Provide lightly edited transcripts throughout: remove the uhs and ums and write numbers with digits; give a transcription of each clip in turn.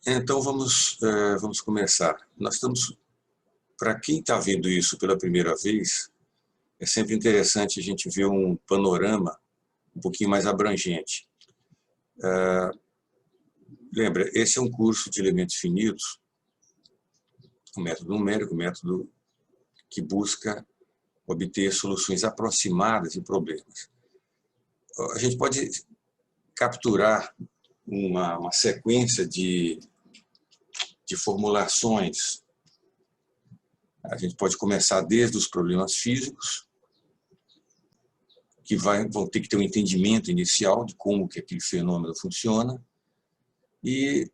Então vamos começar. Nós estamos, para quem está vendo isso pela primeira vez, é sempre interessante a gente ver um panorama um pouquinho mais abrangente. Lembra, esse é um curso de elementos finitos, um método numérico, um método que busca obter soluções aproximadas de problemas. A gente pode capturar uma sequência de formulações. A gente pode começar desde os problemas físicos, que vão ter que ter um entendimento inicial de como que aquele fenômeno funciona. E,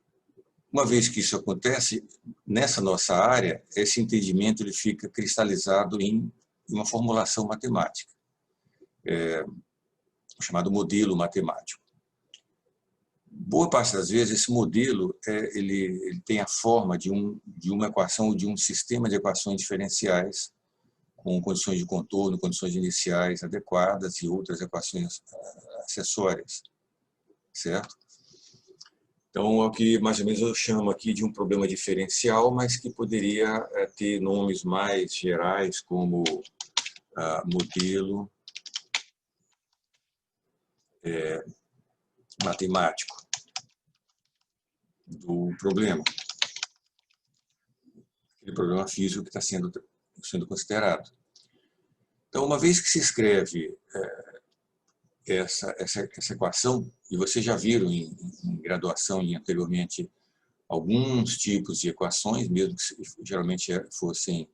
uma vez que isso acontece, nessa nossa área, esse entendimento ele fica cristalizado em uma formulação matemática, chamado modelo matemático. Boa parte das vezes, esse modelo ele tem a forma de uma equação ou de um sistema de equações diferenciais, com condições de contorno, condições iniciais adequadas e outras equações acessórias, certo? Então, é o que mais ou menos eu chamo aqui de um problema diferencial, mas que poderia ter nomes mais gerais, como modelo matemático do problema, aquele problema físico que está sendo considerado. Então, uma vez que se escreve essa equação, e vocês já viram em graduação e anteriormente alguns tipos de equações, mesmo que geralmente fossem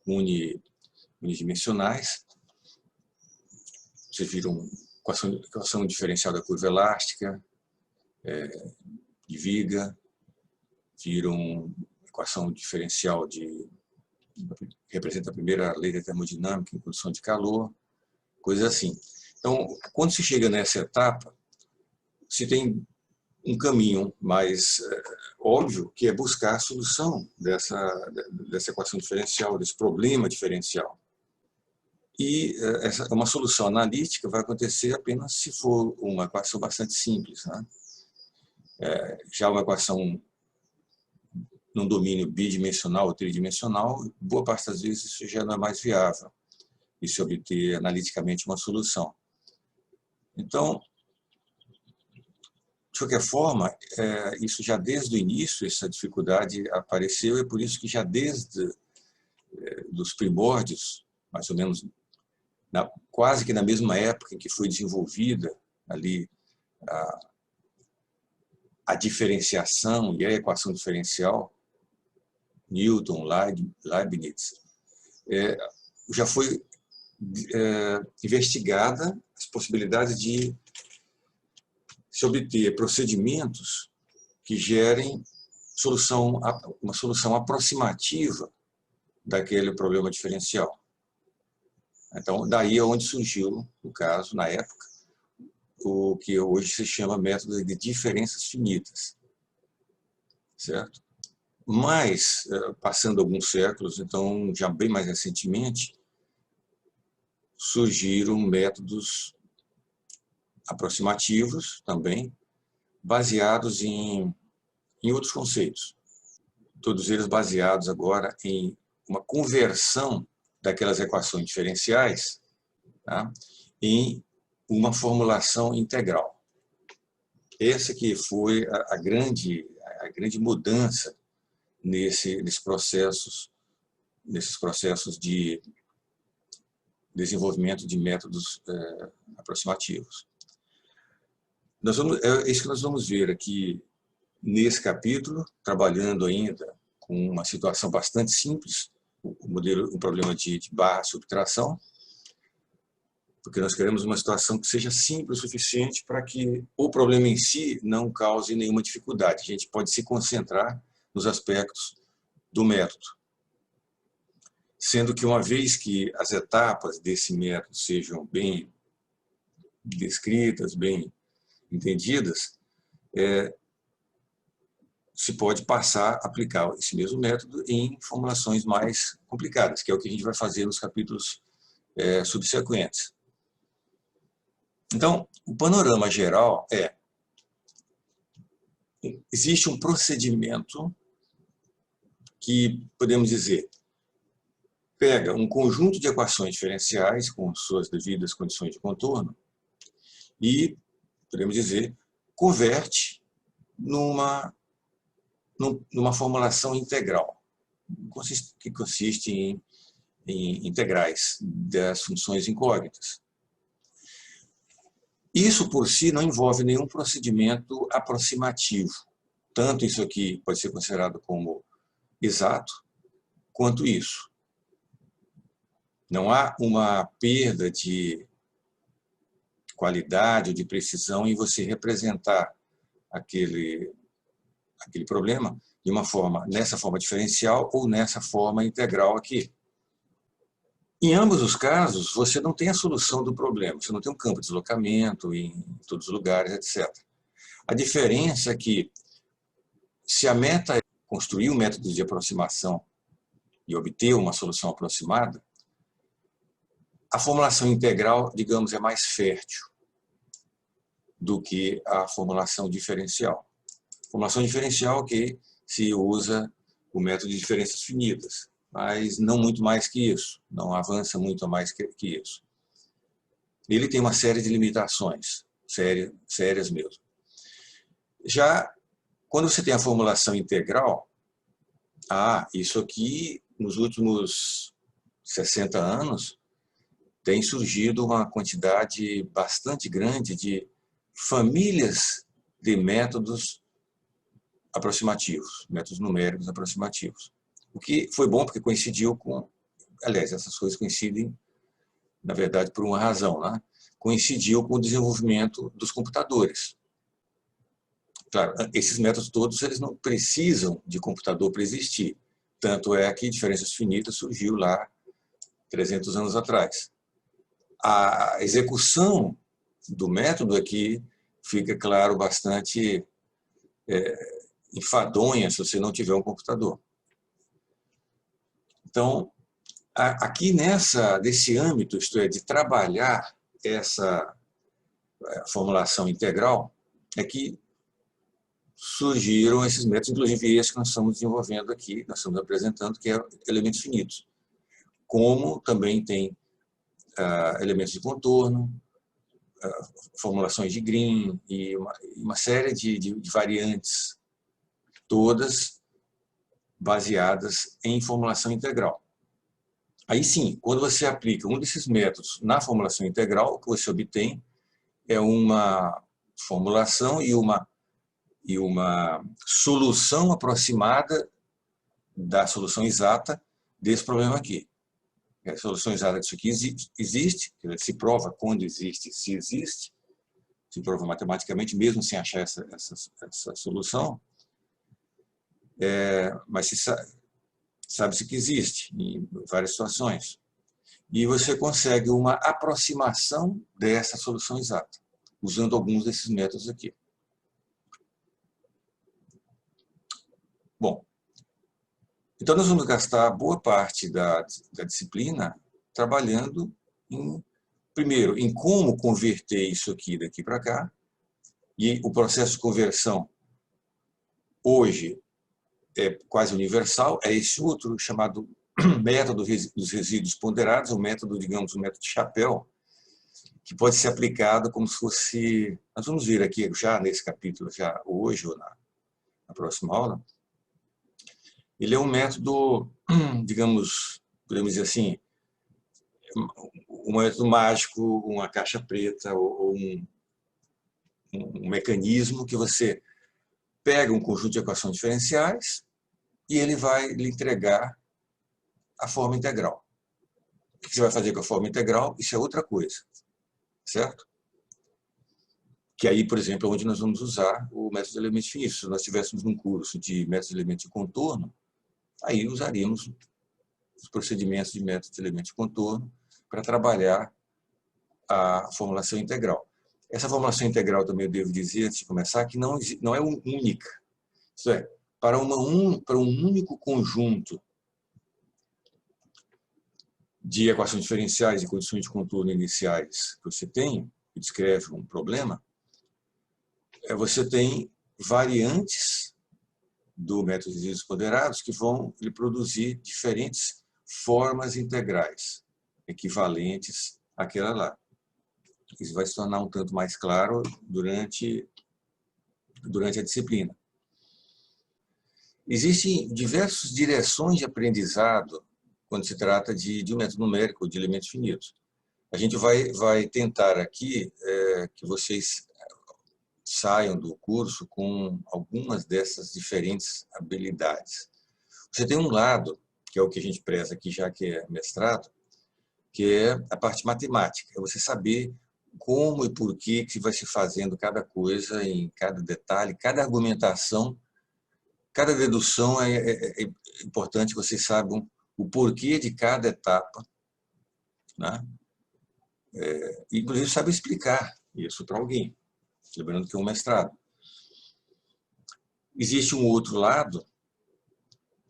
unidimensionais. Vocês viram equação diferencial da curva elástica, de viga, viram equação diferencial que representa a primeira lei da termodinâmica em condição de calor, coisas assim. Então, quando se chega nessa etapa, se tem um caminho mais óbvio, que é buscar a solução dessa equação diferencial, desse problema diferencial. E uma solução analítica vai acontecer apenas se for uma equação bastante simples, né? Já uma equação num domínio bidimensional ou tridimensional, boa parte das vezes isso já não é mais viável, e se obter analiticamente uma solução. Então, de qualquer forma, isso já desde o início, essa dificuldade apareceu, e por isso que já desde dos primórdios, mais ou menos quase que na mesma época em que foi desenvolvida ali a diferenciação e a equação diferencial, Newton, Leibniz, já foi investigada as possibilidades de se obter procedimentos que gerem uma solução aproximativa daquele problema diferencial. Então, daí é onde surgiu, no caso, na época, o que hoje se chama método de diferenças finitas, certo? Mas, passando alguns séculos, então, já bem mais recentemente, surgiram métodos aproximativos também, baseados em outros conceitos. Todos eles baseados agora em uma conversão daquelas equações diferenciais, tá, em uma formulação integral. Essa que foi a grande mudança nesses processos de desenvolvimento de métodos aproximativos. É isso que nós vamos ver aqui nesse capítulo, trabalhando ainda com uma situação bastante simples, um problema de barra subtração, porque nós queremos uma situação que seja simples o suficiente para que o problema em si não cause nenhuma dificuldade. A gente pode se concentrar nos aspectos do método. Sendo que, uma vez que as etapas desse método sejam bem descritas, bem entendidas, se pode passar a aplicar esse mesmo método em formulações mais complicadas, que é o que a gente vai fazer nos capítulos subsequentes. Então, o panorama geral existe um procedimento que, podemos dizer, pega um conjunto de equações diferenciais com suas devidas condições de contorno e, podemos dizer, converte numa formulação integral, que consiste em integrais das funções incógnitas. Isso, por si, não envolve nenhum procedimento aproximativo. Tanto isso aqui pode ser considerado como exato, quanto isso. Não há uma perda de qualidade ou de precisão em você representar aquele problema de uma forma, nessa forma diferencial ou nessa forma integral aqui. Em ambos os casos, você não tem a solução do problema, você não tem um campo de deslocamento em todos os lugares, etc. A diferença é que, se a meta é construir um método de aproximação e obter uma solução aproximada, a formulação integral, digamos, é mais fértil do que a formulação diferencial. Formulação diferencial que se usa o método de diferenças finitas, mas não muito mais que isso, não avança muito mais que isso. Ele tem uma série de limitações, sérias mesmo. Já quando você tem a formulação integral, isso aqui, nos últimos 60 anos, tem surgido uma quantidade bastante grande de famílias de métodos aproximativos, métodos numéricos aproximativos. O que foi bom porque coincidiu com... Aliás, essas coisas coincidem, na verdade, por uma razão, né? Coincidiu com o desenvolvimento dos computadores. Claro, esses métodos todos eles não precisam de computador para existir. Tanto é que diferenças finitas surgiu lá 300 anos atrás. A execução do método aqui fica, claro, bastante enfadonha se você não tiver um computador. Então, aqui nesse âmbito, isto é, de trabalhar essa formulação integral, é que surgiram esses métodos, inclusive esse que nós estamos desenvolvendo aqui, nós estamos apresentando, que é elementos finitos. Como também tem elementos de contorno, formulações de Green e uma série de variantes, todas baseadas em formulação integral. Aí sim, quando você aplica um desses métodos na formulação integral, o que você obtém é uma formulação e uma solução aproximada da solução exata desse problema aqui. A solução exata disso aqui existe, se prova quando existe, se existe, se prova matematicamente, mesmo sem achar essa solução, mas se sabe-se que existe em várias situações. E você consegue uma aproximação dessa solução exata, usando alguns desses métodos aqui. Bom, então nós vamos gastar boa parte da disciplina trabalhando primeiro, em como converter isso aqui daqui para cá, e o processo de conversão hoje é quase universal, é esse outro chamado método dos resíduos ponderados, o método, digamos, o método de chapéu, que pode ser aplicado como se fosse... Nós vamos ver aqui já nesse capítulo, já hoje ou na próxima aula. Ele é um método, digamos, podemos dizer assim, um método mágico, uma caixa preta ou um mecanismo que você pega um conjunto de equações diferenciais e ele vai lhe entregar a forma integral. O que você vai fazer com a forma integral? Isso é outra coisa, certo? Que aí, por exemplo, é onde nós vamos usar o método de elementos finitos. Se nós estivéssemos num curso de métodos de elementos de contorno, aí usaríamos os procedimentos de método de elementos de contorno para trabalhar a formulação integral. Essa formulação integral também eu devo dizer, antes de começar, que não é única. Isto é, para um único conjunto de equações diferenciais e condições de contorno iniciais que você tem, que descreve um problema, você tem variantes do método de resíduos ponderados que vão lhe produzir diferentes formas integrais, equivalentes àquela lá. Isso vai se tornar um tanto mais claro durante a disciplina. Existem diversas direções de aprendizado quando se trata de um método numérico de elementos finitos. A gente vai tentar aqui que vocês saiam do curso com algumas dessas diferentes habilidades. Você tem um lado, que é o que a gente preza aqui, já que é mestrado, que é a parte matemática. É você saber como e por que vai se fazendo cada coisa, em cada detalhe, cada argumentação, cada dedução. É importante que vocês saibam o porquê de cada etapa, né? Inclusive, sabe explicar isso para alguém. Lembrando que é um mestrado. Existe um outro lado,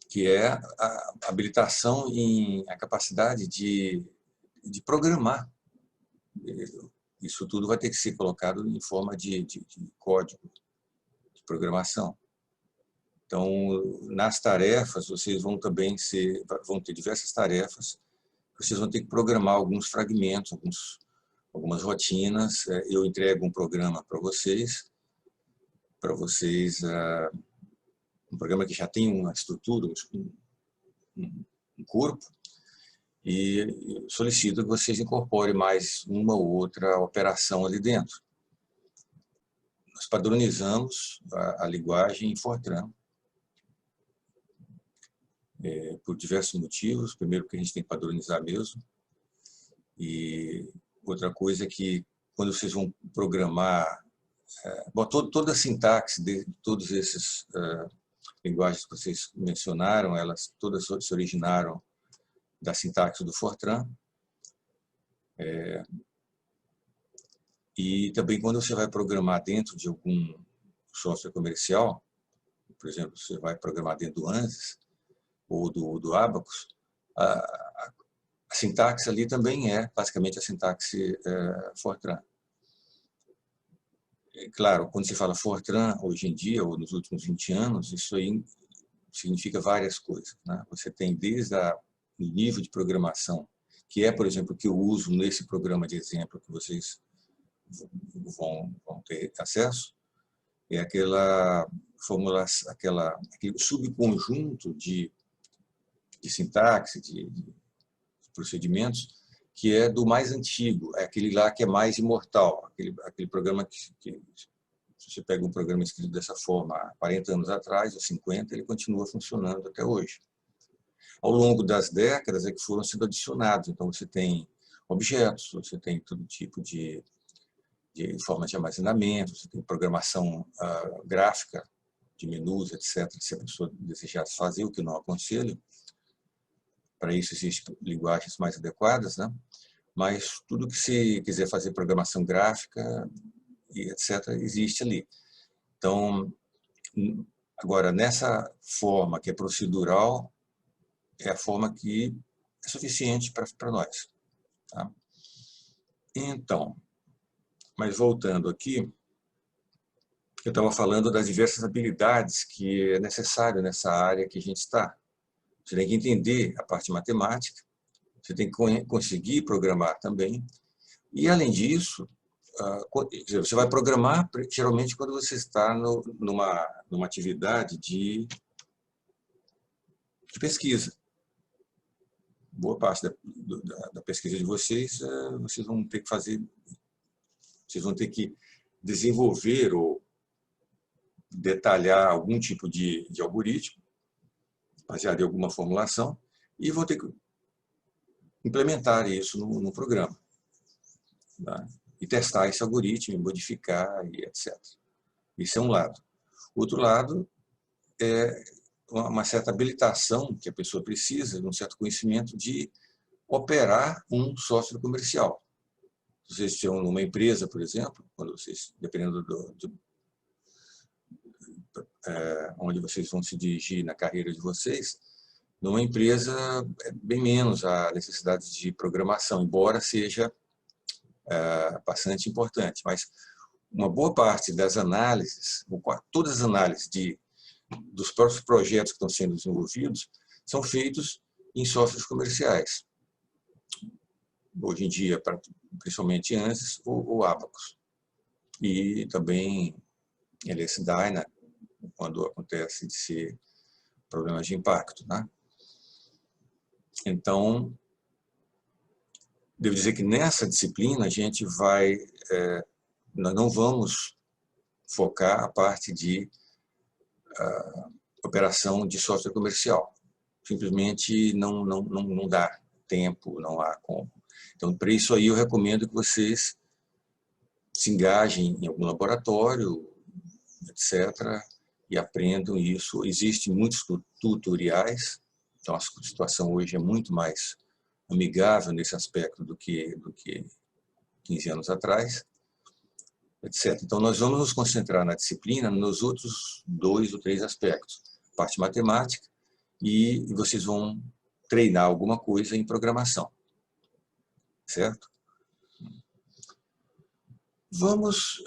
que é a habilitação em a capacidade de programar. Isso tudo vai ter que ser colocado em forma de código, de programação. Então, nas tarefas, vocês vão ter diversas tarefas, vocês vão ter que programar alguns fragmentos, algumas rotinas. Eu entrego um programa para vocês, um programa que já tem uma estrutura, um corpo, e solicito que vocês incorporem mais uma ou outra operação ali dentro. Nós padronizamos a linguagem em Fortran, por diversos motivos. Primeiro, porque a gente tem que padronizar mesmo. E outra coisa é que, quando vocês vão programar, toda a sintaxe de todos esses linguagens que vocês mencionaram, elas todas se originaram da sintaxe do Fortran. E também, quando você vai programar dentro de algum software comercial, por exemplo, você vai programar dentro do ANSYS ou do Abacus, a sintaxe ali também é basicamente a sintaxe Fortran. Claro, quando se fala Fortran hoje em dia, ou nos últimos 20 anos, isso aí significa várias coisas, né? Você tem desde o nível de programação, que é, por exemplo, o que eu uso nesse programa de exemplo que vocês vão ter acesso, é aquela formulação, aquele subconjunto de sintaxe, de procedimentos, que é do mais antigo, é aquele lá que é mais imortal, aquele programa que se você pega um programa escrito dessa forma há 40 anos atrás, ou 50, ele continua funcionando até hoje. Ao longo das décadas é que foram sendo adicionados, então você tem objetos, você tem todo tipo de forma de armazenamento, você tem programação gráfica, de menus, etc., se a pessoa desejasse fazer, o que eu não aconselho. Para isso existem linguagens mais adequadas, né? Mas tudo que se quiser fazer programação gráfica e etc., existe ali. Então, agora, nessa forma que é procedural, é a forma que é suficiente para nós. Tá? Então, mas voltando aqui, eu estava falando das diversas habilidades que é necessário nessa área que a gente está. Você tem que entender a parte matemática, você tem que conseguir programar também, e, além disso, você vai programar geralmente quando você está numa atividade de pesquisa. Boa parte da pesquisa de vocês vão ter que fazer, vocês vão ter que desenvolver ou detalhar algum tipo de algoritmo, baseado em alguma formulação, e vão ter que implementar isso no programa, tá? E testar esse algoritmo, modificar e etc. Isso é um lado. Outro lado é uma certa habilitação que a pessoa precisa, um certo conhecimento de operar um software comercial. Se vocês estão numa empresa, por exemplo, quando vocês, dependendo onde vocês vão se dirigir na carreira de vocês, numa empresa é bem menos a necessidade de programação, embora seja bastante importante. Mas uma boa parte das análises, todas as análises dos próprios projetos que estão sendo desenvolvidos, são feitos em softwares comerciais. Hoje em dia, principalmente ANSYS ou Abacus. E também LS-DYNA, quando acontece de ser problemas de impacto, né? Então, devo dizer que nessa disciplina a gente nós não vamos focar a parte de operação de software comercial. Simplesmente não dá tempo, não há como. Então, para isso aí eu recomendo que vocês se engajem em algum laboratório, etc., e aprendam isso. Existem muitos tutoriais, então a situação hoje é muito mais amigável nesse aspecto do que 15 anos atrás, etc. Então, nós vamos nos concentrar na disciplina nos outros 2 ou 3 aspectos. Parte matemática e vocês vão treinar alguma coisa em programação. Certo? Vamos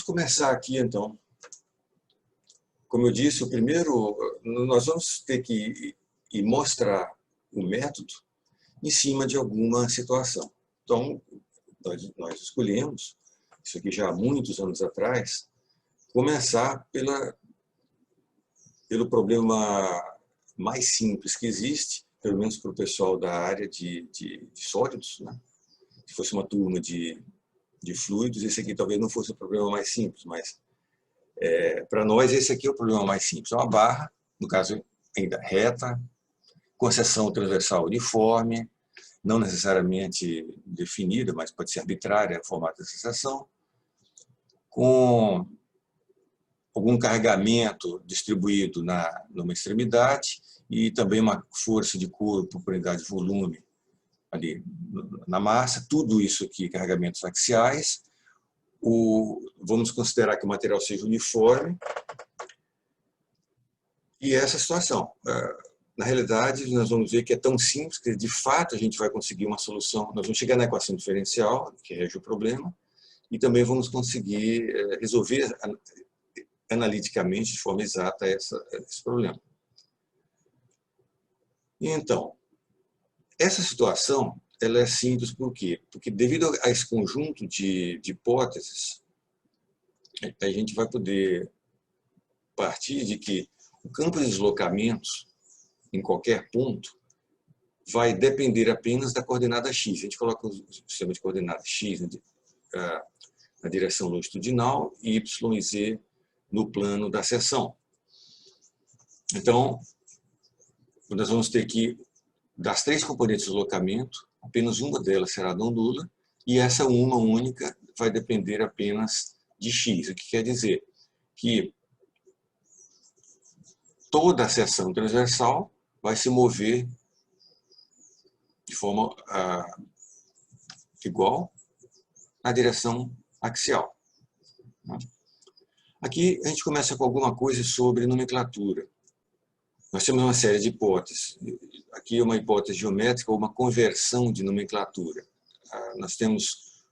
começar aqui, então. Como eu disse, o primeiro, nós vamos ter que ir mostrar o método em cima de alguma situação. Então, nós escolhemos, isso aqui já há muitos anos atrás, começar pelo problema mais simples que existe, pelo menos para o pessoal da área de sólidos, né? Se fosse uma turma de fluidos, esse aqui talvez não fosse o problema mais simples, mas para nós esse aqui é o problema mais simples. É uma barra, no caso ainda reta, com seção transversal uniforme, não necessariamente definida, mas pode ser arbitrária o formato dessa seção, com algum carregamento distribuído numa extremidade e também uma força de corpo por unidade de volume ali na massa, tudo isso aqui, carregamentos axiais. Vamos considerar que o material seja uniforme. E essa situação. Na realidade, nós vamos ver que é tão simples que, de fato, a gente vai conseguir uma solução. Nós vamos chegar na equação diferencial, que rege o problema, e também vamos conseguir resolver analiticamente, de forma exata, esse problema. E então, essa situação ela é simples por quê? Porque, devido a esse conjunto de hipóteses, a gente vai poder partir de que o campo de deslocamentos em qualquer ponto vai depender apenas da coordenada x. A gente coloca o sistema de coordenadas x na direção longitudinal e y e z no plano da seção. Então, nós vamos ter que, das 3 componentes de deslocamento, apenas uma delas será não nula, e essa uma única vai depender apenas de x. O que quer dizer? Que toda a seção transversal vai se mover de forma igual na direção axial. Aqui a gente começa com alguma coisa sobre nomenclatura. Nós temos uma série de hipóteses. Aqui é uma hipótese geométrica ou uma conversão de nomenclatura. Nós temos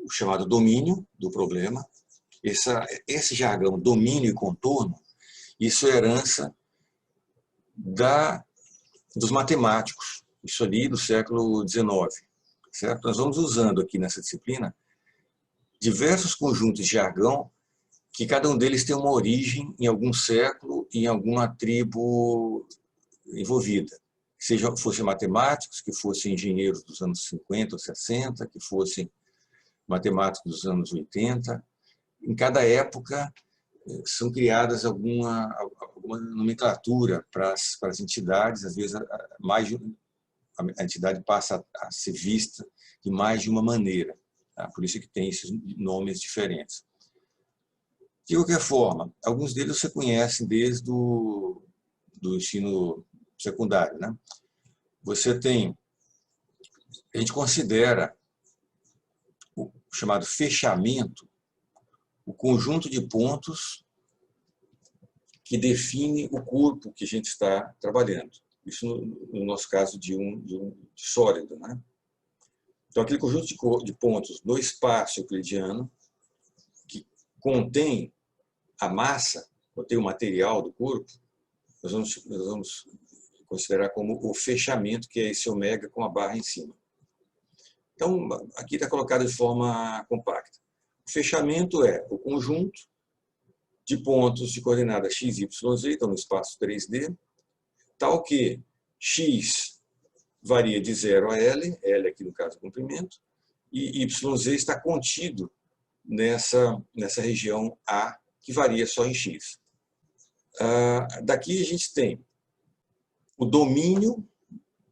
o chamado domínio do problema. Esse jargão, domínio e contorno, isso é herança dos matemáticos, isso ali do século XIX. Certo? Nós vamos usando aqui nessa disciplina diversos conjuntos de jargão que cada um deles tem uma origem em algum século e em alguma tribo envolvida. Fossem matemáticos, que fossem engenheiros dos anos 50 ou 60, que fossem matemáticos dos anos 80. Em cada época são criadas alguma nomenclatura para as entidades, às vezes a entidade passa a ser vista de mais de uma maneira. Tá? Por isso que tem esses nomes diferentes. De qualquer forma, alguns deles você conhece desde do ensino secundário, né? A gente considera o chamado fechamento, o conjunto de pontos que define o corpo que a gente está trabalhando. Isso no nosso caso de sólido, né? Então, aquele conjunto de pontos no espaço euclidiano contém a massa, contém o material do corpo, nós vamos considerar como o fechamento, que é esse ômega com a barra em cima. Então, aqui está colocado de forma compacta. O fechamento é o conjunto de pontos de coordenada x, y, z, então no espaço 3D, tal que x varia de 0 a L, L aqui no caso é comprimento, e YZ está contido nessa região A, que varia só em X. Daqui a gente tem o domínio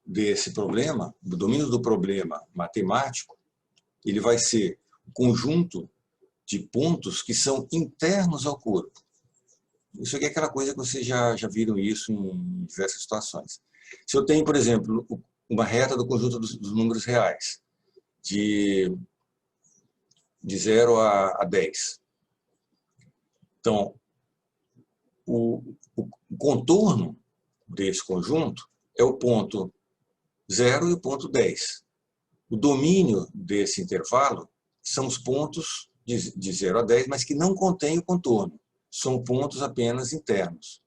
desse problema, o domínio do problema matemático, ele vai ser o conjunto de pontos que são internos ao corpo. Isso aqui é aquela coisa que vocês já viram isso em diversas situações. Se eu tenho, por exemplo, uma reta do conjunto dos números reais, de 0 a 10. Então, o contorno desse conjunto é o ponto 0 e o ponto 10. O domínio desse intervalo são os pontos de 0 a 10, mas que não contêm o contorno. São pontos apenas internos.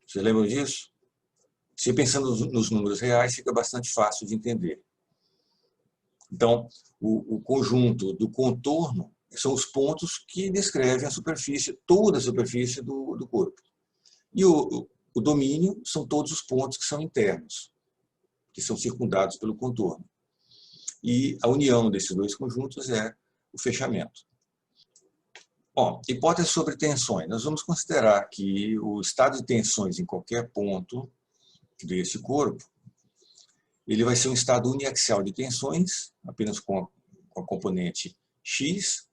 Vocês lembram disso? Se pensando nos números reais, fica bastante fácil de entender. Então, o conjunto do contorno são os pontos que descrevem a superfície, toda a superfície do corpo. E o domínio são todos os pontos que são internos, que são circundados pelo contorno. E a união desses dois conjuntos é o fechamento. Bom, hipótese sobre tensões. Nós vamos considerar que o estado de tensões em qualquer ponto desse corpo, ele vai ser um estado uniaxial de tensões, apenas com a componente x,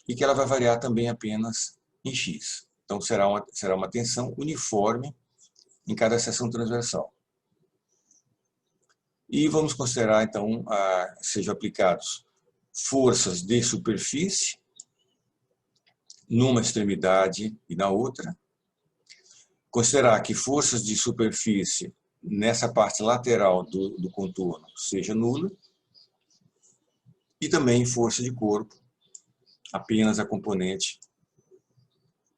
e que ela vai variar também apenas em x. Então, será uma tensão uniforme em cada seção transversal. E vamos considerar, então, sejam aplicados forças de superfície numa extremidade e na outra. Considerar que forças de superfície nessa parte lateral do contorno seja nula. E também força de corpo, apenas a componente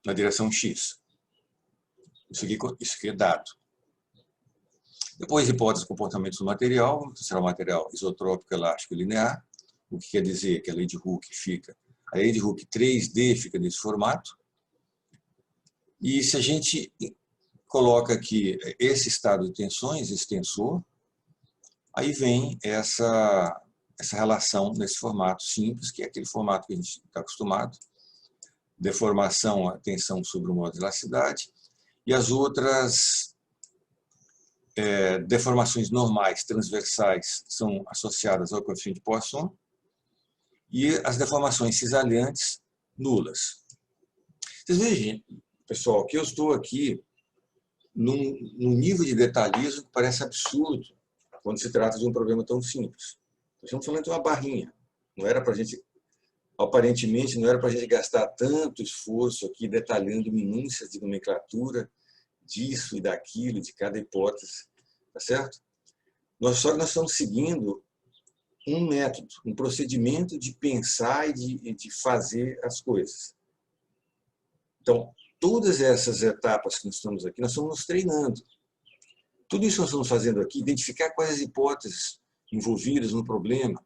na direção x. Isso aqui é dado. Depois, hipótese de comportamento do material, será o material isotrópico, elástico e linear, o que quer dizer que a lei de Hooke a lei de Hooke 3D fica nesse formato. E se a gente coloca aqui esse estado de tensões, esse tensor, aí vem essa relação nesse formato simples, que é aquele formato que a gente está acostumado, deformação, a tensão sobre o modo de elasticidade, e as outras deformações normais, transversais, são associadas ao coeficiente de Poisson, e as deformações cisalhantes, nulas. Vocês vejam, pessoal, que eu estou aqui num nível de detalhismo que parece absurdo quando se trata de um problema tão simples. Nós estamos falando de uma barrinha. Não era para a gente, aparentemente, não era para a gente gastar tanto esforço aqui detalhando minúcias de nomenclatura disso e daquilo, de cada hipótese, tá certo? Nós estamos seguindo um método, um procedimento de pensar e de fazer as coisas. Então, todas essas etapas que nós estamos aqui, nós estamos nos treinando. Tudo isso que nós estamos fazendo aqui, identificar quais as hipóteses envolvidas no problema,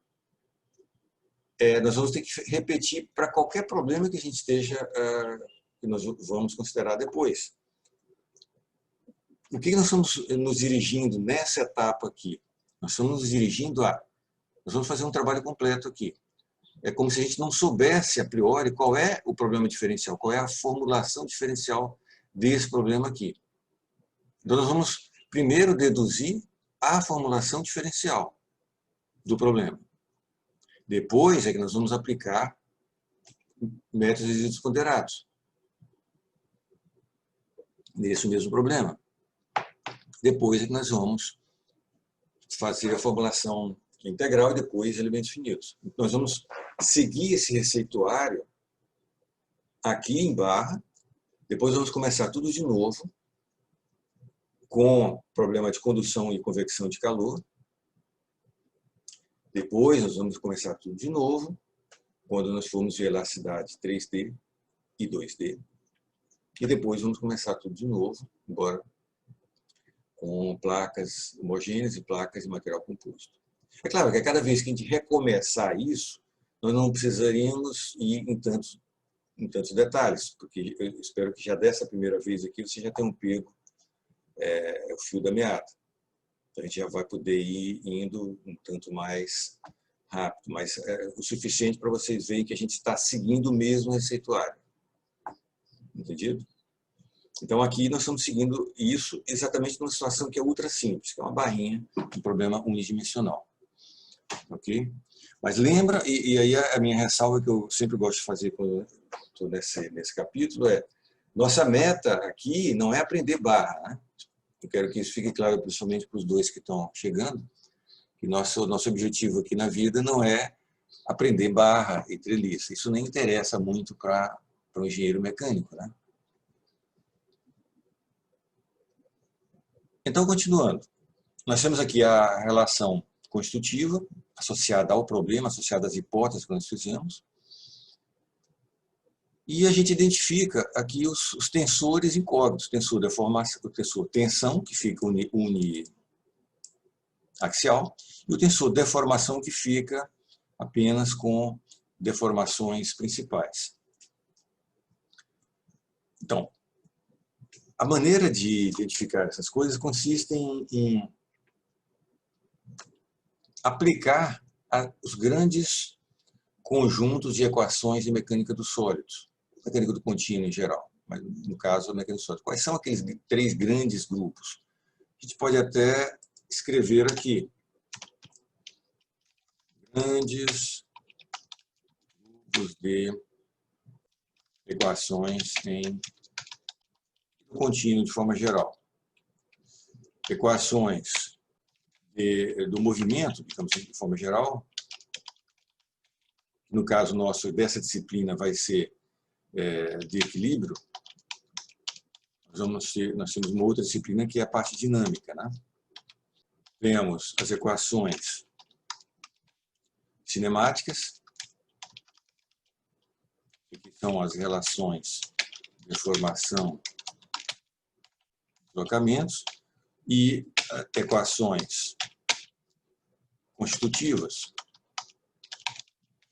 nós vamos ter que repetir para qualquer problema que a gente esteja, que nós vamos considerar depois. O que nós estamos nos dirigindo nessa etapa aqui? Nós estamos nos dirigindo nós vamos fazer um trabalho completo aqui. É como se a gente não soubesse a priori qual é o problema diferencial, qual é a formulação diferencial desse problema aqui. Então nós vamos primeiro deduzir a formulação diferencial do problema. Depois é que nós vamos aplicar métodos de resíduos ponderados nesse mesmo problema. Depois é que nós vamos fazer a formulação integral e depois elementos finitos. Nós vamos seguir esse receituário aqui em barra, depois vamos começar tudo de novo com problema de condução e convecção de calor. Depois nós vamos começar tudo de novo quando nós formos ver elasticidade 3D e 2D. E depois vamos começar tudo de novo, embora com placas homogêneas e placas de material composto. É claro que a cada vez que a gente recomeçar isso, nós não precisaríamos ir em tantos detalhes, porque eu espero que já dessa primeira vez aqui você já tenha pego o fio da meada. Então a gente já vai poder ir indo um tanto mais rápido, mas o suficiente para vocês verem que a gente está seguindo o mesmo receituário. Entendido? Então aqui nós estamos seguindo isso exatamente numa situação que é ultra simples, que é uma barrinha de problema unidimensional. Ok? Mas lembra, e aí a minha ressalva que eu sempre gosto de fazer quando estou nesse capítulo é: nossa meta aqui não é aprender barra, né? Eu quero que isso fique claro, principalmente para os dois que estão chegando, que nosso objetivo aqui na vida não é aprender barra e treliça. Isso nem interessa muito para o engenheiro mecânico, né? Então, continuando, nós temos aqui a relação constitutiva associada ao problema, associada às hipóteses que nós fizemos. E a gente identifica aqui os tensores incógnitos, o tensor deformação, o tensor tensão, que fica uniaxial, e o tensor deformação, que fica apenas com deformações principais. Então, a maneira de identificar essas coisas consiste em aplicar os grandes conjuntos de equações de mecânica dos sólidos, mecânica do contínuo em geral, mas no caso a mecânica dos sólidos. Quais são aqueles 3 grandes grupos? A gente pode até escrever aqui: grandes grupos de equações em contínuo de forma geral. Equações do movimento, digamos assim, de forma geral. No caso nosso, dessa disciplina, vai ser de equilíbrio. Nós temos uma outra disciplina que é a parte dinâmica, né? Temos as equações cinemáticas, que são as relações de deformação, deslocamentos, e equações constitutivas.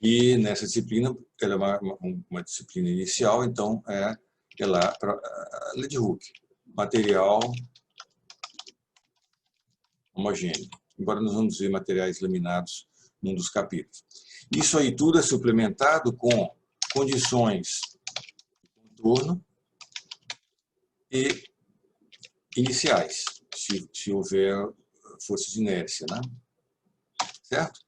E nessa disciplina, ela é uma disciplina inicial, então é lá para a lei de Hooke, material homogêneo, embora nós vamos ver materiais laminados num dos capítulos. Isso aí tudo é suplementado com condições de contorno e iniciais, se houver força de inércia, né? Certo?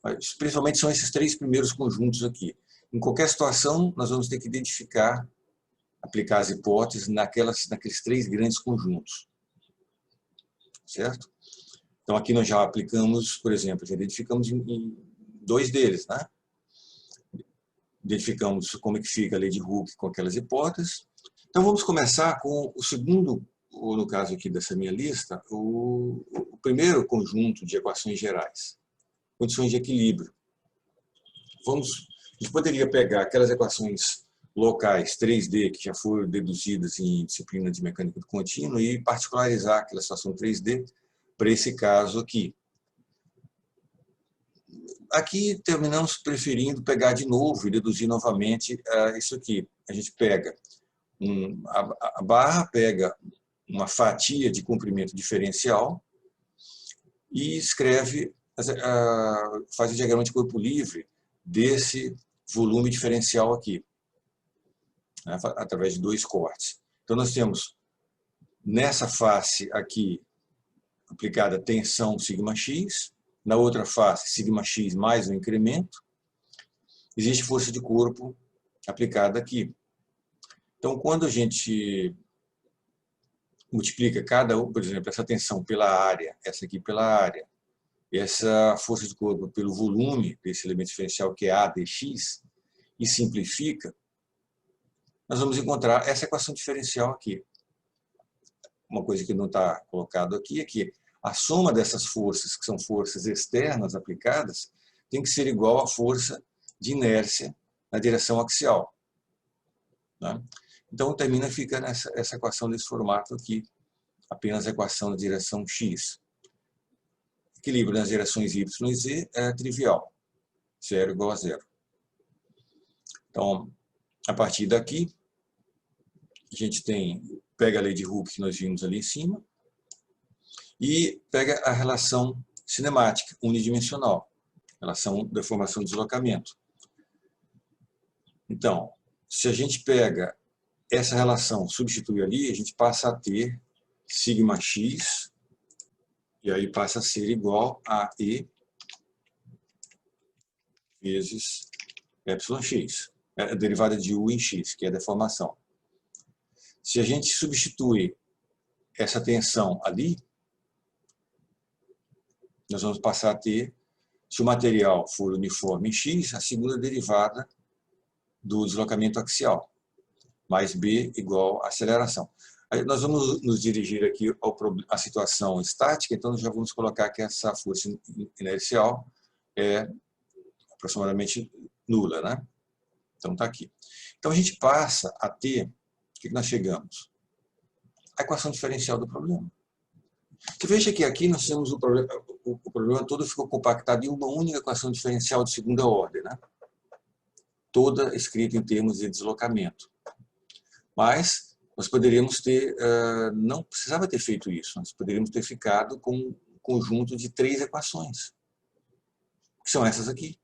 Mas, principalmente são esses 3 primeiros conjuntos aqui. Em qualquer situação, nós vamos ter que identificar, aplicar as hipóteses naqueles 3 grandes conjuntos. Certo? Então, aqui nós já aplicamos, por exemplo, já identificamos em 2 deles, né? Identificamos como é que fica a lei de Hooke com aquelas hipóteses. Então, vamos começar com o segundo, ou no caso aqui dessa minha lista, o primeiro conjunto de equações gerais, condições de equilíbrio. A gente poderia pegar aquelas equações locais 3D que já foram deduzidas em disciplina de mecânica do contínuo e particularizar aquela situação 3D para esse caso aqui. Aqui terminamos preferindo pegar de novo e deduzir novamente isso aqui. A gente pega a barra, pega uma fatia de comprimento diferencial e escreve, faz o diagrama de corpo livre desse volume diferencial aqui, né, através de 2 cortes. Então nós temos nessa face aqui aplicada tensão σx, na outra face σx mais um incremento, existe força de corpo aplicada aqui. Então quando a gente multiplica por exemplo, essa tensão pela área, essa aqui pela área, essa força de corpo pelo volume desse elemento diferencial que é A dx, e simplifica, nós vamos encontrar essa equação diferencial aqui. Uma coisa que não está colocado aqui é que a soma dessas forças, que são forças externas aplicadas, tem que ser igual à força de inércia na direção axial. Né? Então, fica essa equação desse formato aqui, apenas a equação da direção x. Equilíbrio nas direções y e z é trivial, 0 igual a 0. Então, a partir daqui, a gente pega a lei de Hooke que nós vimos ali em cima e pega a relação cinemática unidimensional, relação deformação e deslocamento. Então, se a gente pega essa relação, substitui ali, a gente passa a ter sigma x, e aí passa a ser igual a E vezes εx, a derivada de U em x, que é a deformação. Se a gente substitui essa tensão ali, nós vamos passar a ter, se o material for uniforme em x, a segunda derivada do deslocamento axial, mais B igual a aceleração. Aí nós vamos nos dirigir aqui à situação estática, então nós já vamos colocar que essa força inercial é aproximadamente nula, né? Então está aqui. Então a gente passa a ter, o que nós chegamos? A equação diferencial do problema. Você veja que aqui nós temos o problema todo ficou compactado em uma única equação diferencial de segunda ordem, né? Toda escrita em termos de deslocamento. Mas nós poderíamos ter, não precisava ter feito isso, nós poderíamos ter ficado com um conjunto de 3 equações, que são essas aqui.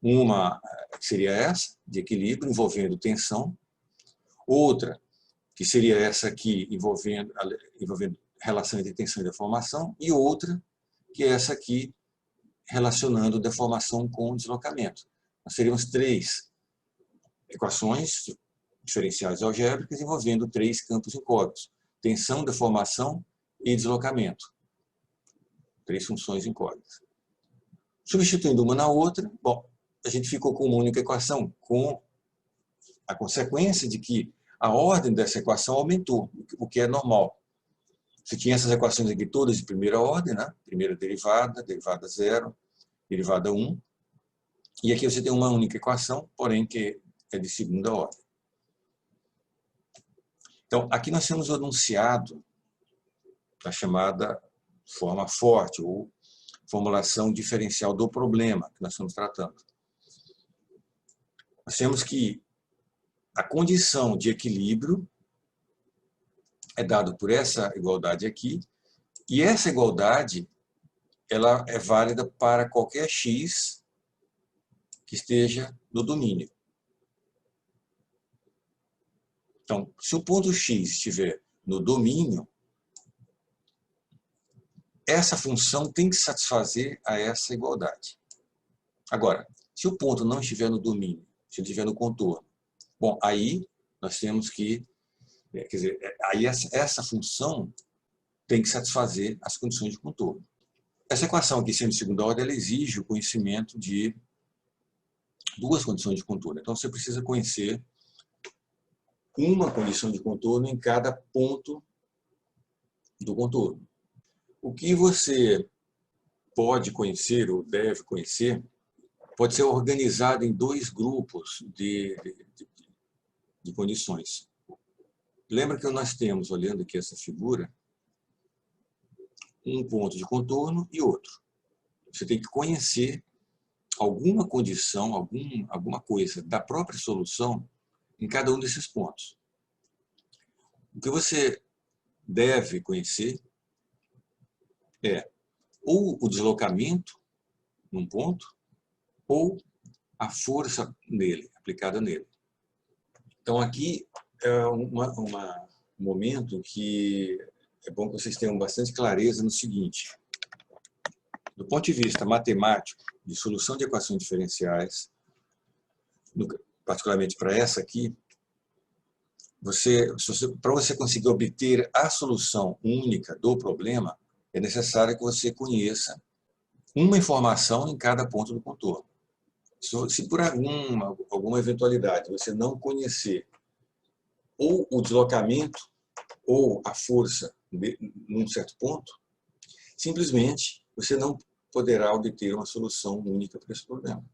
Uma seria essa, de equilíbrio, envolvendo tensão. Outra, que seria essa aqui, envolvendo relação entre tensão e deformação. E outra, que é essa aqui, relacionando deformação com deslocamento. Nós teríamos 3 equações diferenciais algébricas envolvendo 3 campos incógntos: tensão, deformação e deslocamento. 3 funções incógnitas. Substituindo uma na outra, bom, a gente ficou com uma única equação, com a consequência de que a ordem dessa equação aumentou, o que é normal. Você tinha essas equações aqui todas de primeira ordem, né? Primeira derivada, derivada 0, derivada 1. E aqui você tem uma única equação, porém que é de segunda ordem. Então, aqui nós temos o enunciado da chamada forma forte, ou formulação diferencial do problema que nós estamos tratando. Nós temos que a condição de equilíbrio é dada por essa igualdade aqui, e essa igualdade ela é válida para qualquer x que esteja no domínio. Então, se o ponto x estiver no domínio, essa função tem que satisfazer a essa igualdade. Agora, se o ponto não estiver no domínio, se ele estiver no contorno, bom, aí nós temos que, quer dizer, aí essa função tem que satisfazer as condições de contorno. Essa equação aqui, sendo de segunda ordem, ela exige o conhecimento de 2 condições de contorno. Então, você precisa conhecer uma condição de contorno em cada ponto do contorno. O que você pode conhecer ou deve conhecer pode ser organizado em 2 grupos de condições. Lembra que nós temos, olhando aqui essa figura, um ponto de contorno e outro. Você tem que conhecer alguma condição, alguma coisa da própria solução em cada um desses pontos. O que você deve conhecer é ou o deslocamento num ponto ou a força nele, aplicada nele. Então aqui é um momento que é bom que vocês tenham bastante clareza no seguinte: do ponto de vista matemático, de solução de equações diferenciais, particularmente para essa aqui, para você conseguir obter a solução única do problema, é necessário que você conheça uma informação em cada ponto do contorno. Se por alguma eventualidade você não conhecer ou o deslocamento ou a força num certo ponto, simplesmente você não poderá obter uma solução única para esse problema.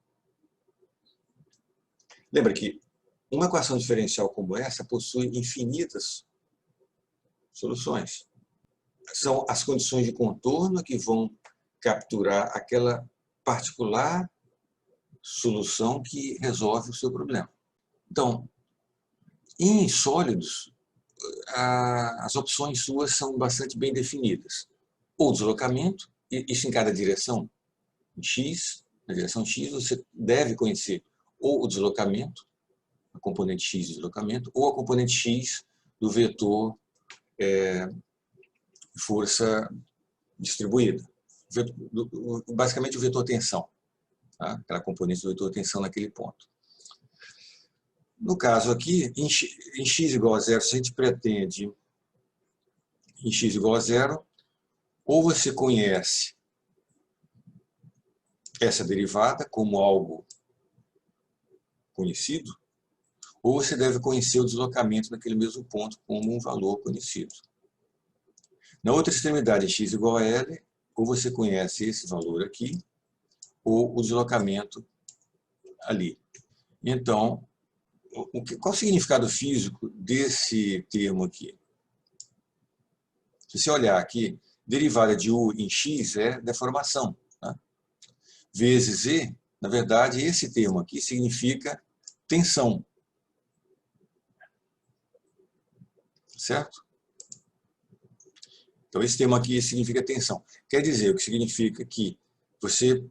Lembra que uma equação diferencial como essa possui infinitas soluções. São as condições de contorno que vão capturar aquela particular solução que resolve o seu problema. Então, em sólidos, as opções suas são bastante bem definidas. Ou deslocamento, isso em cada direção. Em X, na direção X, você deve conhecer ou o deslocamento, a componente X de deslocamento, ou a componente X do vetor força distribuída. Basicamente o vetor tensão, tá? Aquela componente do vetor tensão naquele ponto. No caso aqui, em x igual a zero, se a gente pretende em x igual a zero, ou você conhece essa derivada como algo conhecido, ou você deve conhecer o deslocamento naquele mesmo ponto como um valor conhecido. Na outra extremidade, x igual a L, ou você conhece esse valor aqui, ou o deslocamento ali. Então, qual o significado físico desse termo aqui? Se você olhar aqui, derivada de u em x é deformação, tá? Vezes e, na verdade, esse termo aqui significa tensão. Certo? Então, esse termo aqui significa tensão. Quer dizer, o que significa que você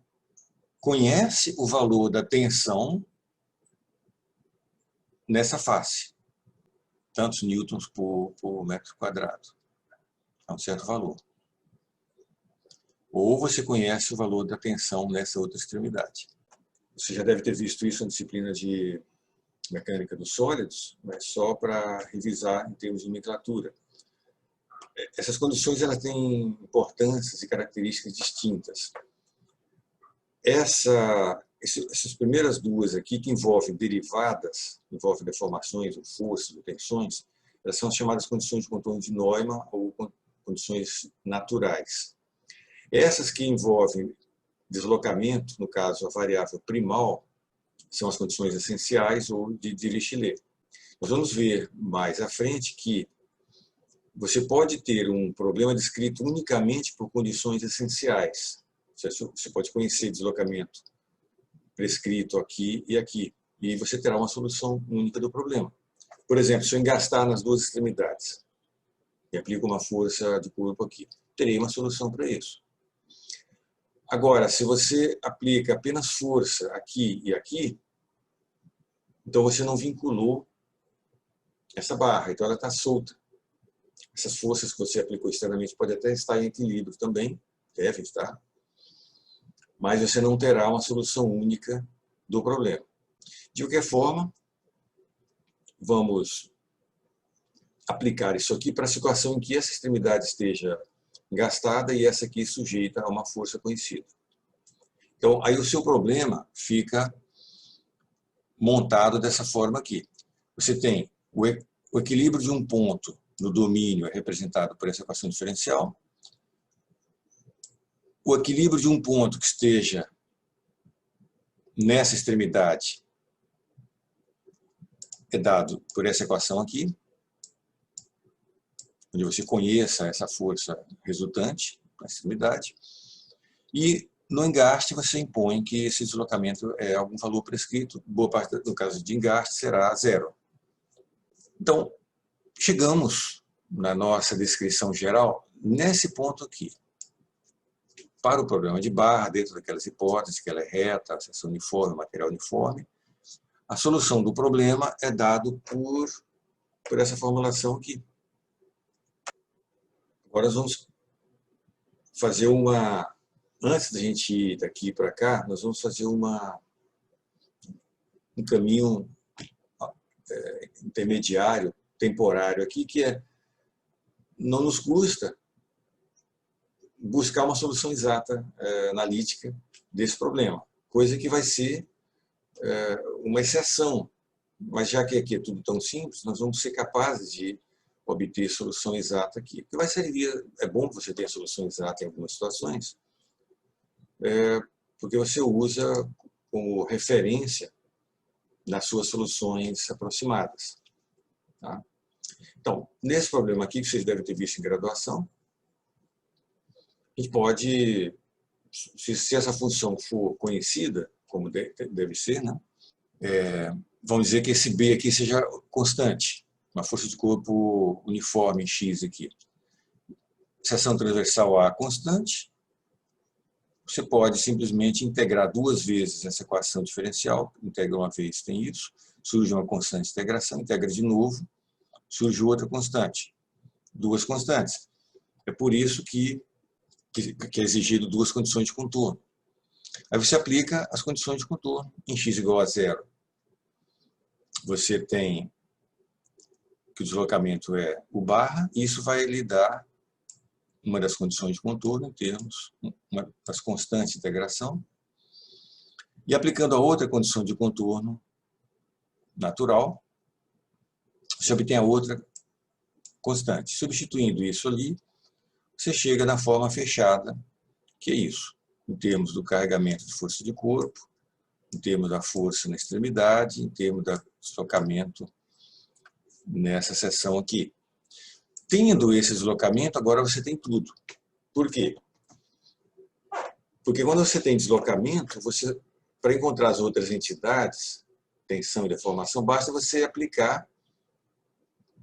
conhece o valor da tensão nessa face. Tantos newtons por metro quadrado. É um certo valor. Ou você conhece o valor da tensão nessa outra extremidade. Você já deve ter visto isso na disciplina de mecânica dos sólidos, mas só para revisar em termos de nomenclatura. Essas condições elas têm importâncias e características distintas. Essas primeiras duas aqui, que envolvem derivadas, envolvem deformações, ou forças, ou tensões, elas são chamadas condições de contorno de Neumann ou condições naturais. Essas que envolvem deslocamento, no caso a variável primal, são as condições essenciais ou de Dirichlet. Nós vamos ver mais à frente que você pode ter um problema descrito unicamente por condições essenciais. Você pode conhecer deslocamento prescrito aqui, e você terá uma solução única do problema. Por exemplo, se eu engastar nas duas extremidades e aplico uma força de corpo aqui, terei uma solução para isso. Agora, se você aplica apenas força aqui e aqui, então você não vinculou essa barra, então ela está solta. Essas forças que você aplicou externamente podem até estar em equilíbrio também, devem estar, mas você não terá uma solução única do problema. De qualquer forma, vamos aplicar isso aqui para a situação em que essa extremidade esteja gastada e essa aqui sujeita a uma força conhecida. Então, aí o seu problema fica montado dessa forma aqui. Você tem o equilíbrio de um ponto no domínio é representado por essa equação diferencial. O equilíbrio de um ponto que esteja nessa extremidade é dado por essa equação aqui, onde você conheça essa força resultante na extremidade. E no engaste você impõe que esse deslocamento é algum valor prescrito, boa parte, no caso de engaste, será zero. Então, chegamos na nossa descrição geral nesse ponto aqui. Para o problema de barra, dentro daquelas hipóteses, que ela é reta, seção uniforme, material uniforme, a solução do problema é dado por essa formulação aqui. Agora nós vamos fazer uma... Antes da gente ir daqui para cá, nós vamos fazer um caminho intermediário, temporário aqui, que é, não nos custa buscar uma solução exata, analítica, desse problema. Coisa que vai ser uma exceção. Mas já que aqui é tudo tão simples, nós vamos ser capazes de obter solução exata aqui. Porque vai servir, é bom que você tenha solução exata em algumas situações, porque você usa como referência nas suas soluções aproximadas. Tá? Então, nesse problema aqui, que vocês devem ter visto em graduação, a gente pode, se essa função for conhecida, como deve ser, né? Vamos dizer que esse B aqui seja constante, uma força de corpo uniforme em X aqui. Seção transversal A constante, você pode simplesmente integrar duas vezes essa equação diferencial, integra uma vez, tem isso, surge uma constante de integração, integra de novo, surge outra constante, duas constantes. É por isso que é exigido duas condições de contorno. Aí você aplica as condições de contorno em x igual a zero. Você tem que o deslocamento é o barra, e isso vai lhe dar uma das condições de contorno em termos, uma das constantes de integração. E aplicando a outra condição de contorno natural, você obtém a outra constante. Substituindo isso ali, você chega na forma fechada, que é isso, em termos do carregamento de força de corpo, em termos da força na extremidade, em termos do deslocamento nessa seção aqui. Tendo esse deslocamento, agora você tem tudo. Por quê? Porque quando você tem deslocamento, para encontrar as outras entidades, tensão e deformação, basta você aplicar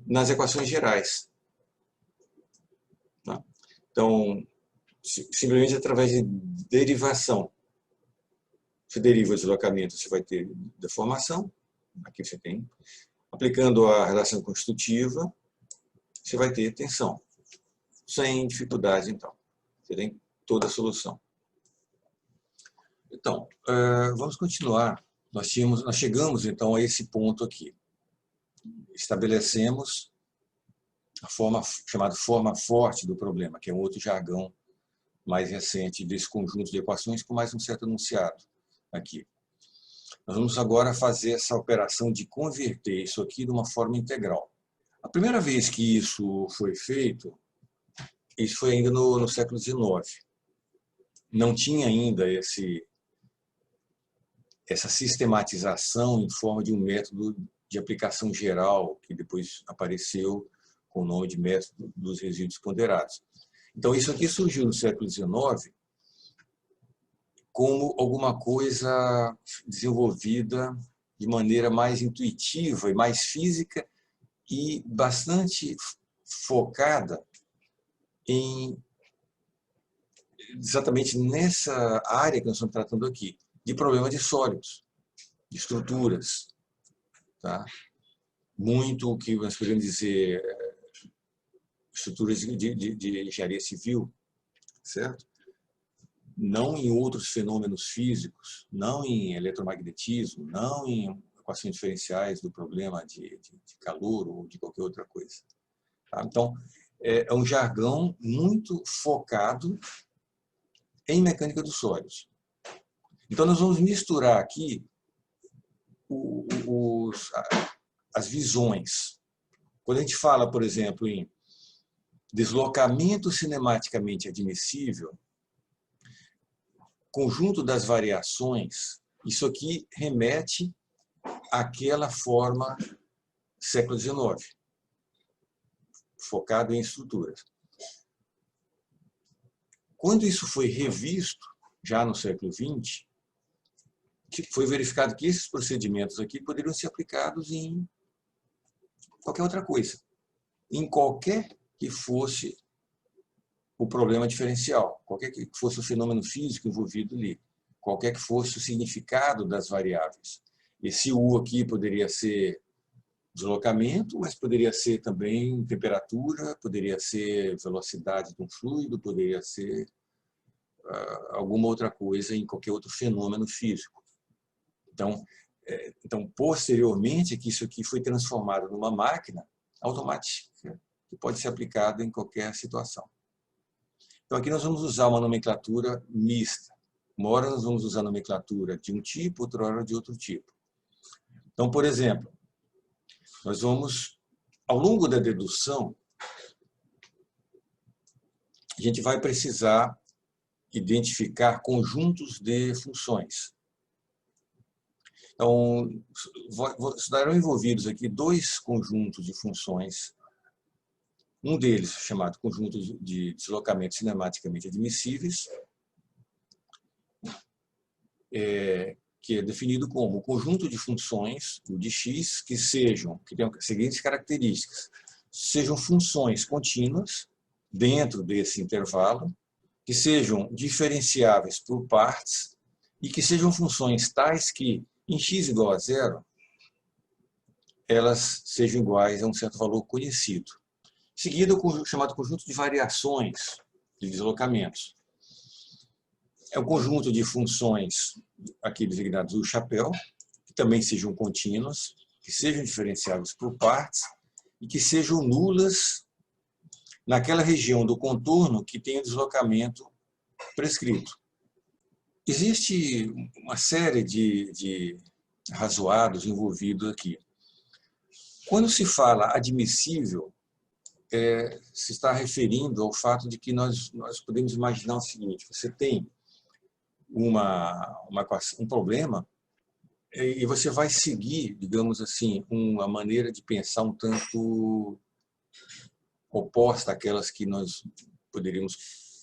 nas equações gerais. Tá? Então, simplesmente através de derivação. Você deriva o deslocamento, você vai ter deformação. Aqui você tem. Aplicando a relação constitutiva, você vai ter tensão. Sem dificuldade, então. Você tem toda a solução. Então, vamos continuar. Nós chegamos, então, a esse ponto aqui. Estabelecemos a forma chamada forma forte do problema, que é um outro jargão mais recente desse conjunto de equações com mais um certo enunciado aqui. Nós vamos agora fazer essa operação de converter isso aqui de uma forma integral. A primeira vez que isso foi feito, isso foi ainda no século XIX. Não tinha ainda essa sistematização em forma de um método de aplicação geral, que depois apareceu com o nome de método dos resíduos ponderados. Então, isso aqui surgiu no século XIX como alguma coisa desenvolvida de maneira mais intuitiva e mais física e bastante focada em exatamente nessa área que nós estamos tratando aqui, de problema de sólidos, de estruturas. Tá? Muito o que nós podemos dizer estruturas de engenharia civil, certo? Não em outros fenômenos físicos, não em eletromagnetismo, não em equações diferenciais do problema de calor ou de qualquer outra coisa. Tá? Então, é um jargão muito focado em mecânica dos sólidos. Então, nós vamos misturar aqui as visões. Quando a gente fala, por exemplo, em deslocamento cinematicamente admissível, conjunto das variações, isso aqui remete àquela forma século XIX, focado em estruturas. Quando isso foi revisto, já no século XX, foi verificado que esses procedimentos aqui poderiam ser aplicados em qualquer outra coisa, em qualquer que fosse o problema diferencial, qualquer que fosse o fenômeno físico envolvido ali, qualquer que fosse o significado das variáveis. Esse U aqui poderia ser deslocamento, mas poderia ser também temperatura, poderia ser velocidade de um fluido, poderia ser alguma outra coisa em qualquer outro fenômeno físico. Então, posteriormente, que isso aqui foi transformado numa máquina automática, que pode ser aplicada em qualquer situação. Então, aqui nós vamos usar uma nomenclatura mista. Uma hora nós vamos usar nomenclatura de um tipo, outra hora de outro tipo. Então, por exemplo, nós vamos, ao longo da dedução, a gente vai precisar identificar conjuntos de funções. Então, estarão envolvidos aqui dois conjuntos de funções. Um deles, chamado conjunto de deslocamentos cinematicamente admissíveis, que é definido como o conjunto de funções, o de x, que tenham as seguintes características. Sejam funções contínuas dentro desse intervalo, que sejam diferenciáveis por partes e que sejam funções tais que, em x igual a zero, elas sejam iguais a um certo valor conhecido. Em seguida, o chamado conjunto de variações de deslocamentos. É um conjunto de funções, aqui designadas o chapéu, que também sejam contínuas, que sejam diferenciáveis por partes e que sejam nulas naquela região do contorno que tem o deslocamento prescrito. Existe uma série de razoados envolvidos aqui. Quando se fala admissível, se está referindo ao fato de que nós podemos imaginar o seguinte: você tem um problema e você vai seguir, digamos assim, uma maneira de pensar um tanto oposta àquelas que nós poderíamos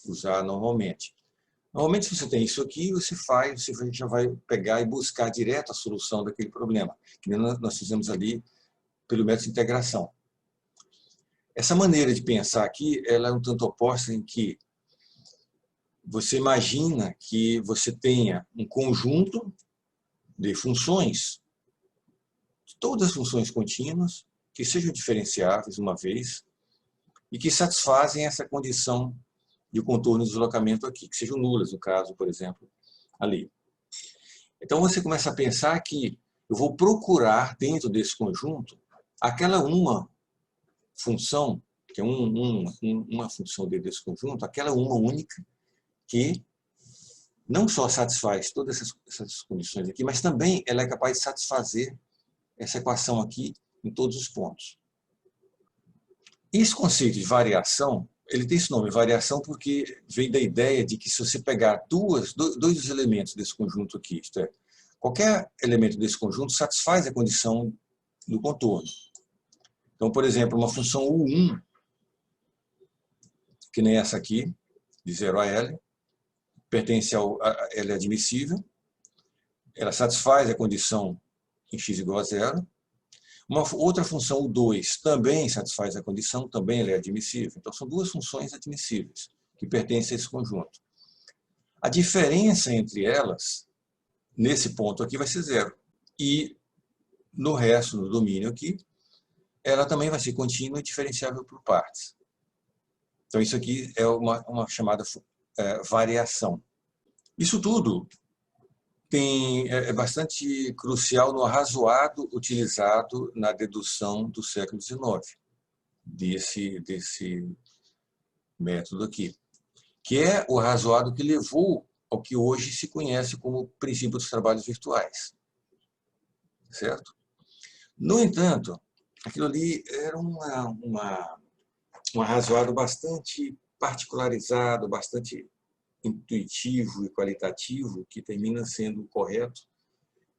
usar normalmente. Normalmente, se você tem isso aqui, você já vai pegar e buscar direto a solução daquele problema, que nós fizemos ali pelo método de integração. Essa maneira de pensar aqui, ela é um tanto oposta em que você imagina que você tenha um conjunto de funções, todas as funções contínuas, que sejam diferenciáveis uma vez e que satisfazem essa condição de contorno de deslocamento aqui, que sejam nulas, no caso, por exemplo, ali. Então você começa a pensar que eu vou procurar dentro desse conjunto aquela uma função, que é uma função dentro desse conjunto, aquela uma única que não só satisfaz todas essas condições aqui, mas também ela é capaz de satisfazer essa equação aqui em todos os pontos. Esse conceito de variação, ele tem esse nome, variação, porque vem da ideia de que se você pegar dois dos elementos desse conjunto aqui, isto é, qualquer elemento desse conjunto satisfaz a condição do contorno. Então, por exemplo, uma função U1, que nem essa aqui, de 0 a L, pertence ela é admissível, ela satisfaz a condição em x igual a 0. Uma outra função, U2, também satisfaz a condição, também ela é admissível. Então, são duas funções admissíveis que pertencem a esse conjunto. A diferença entre elas, nesse ponto aqui, vai ser 0. E no resto, no domínio aqui, ela também vai ser contínua e diferenciável por partes. Então, isso aqui é uma chamada variação. Isso tudo é bastante crucial no arrazoado utilizado na dedução do século XIX, desse método aqui, que é o arrazoado que levou ao que hoje se conhece como princípio dos trabalhos virtuais. Certo? No entanto, aquilo ali era um arrazoado bastante particularizado, bastante intuitivo e qualitativo, que termina sendo correto,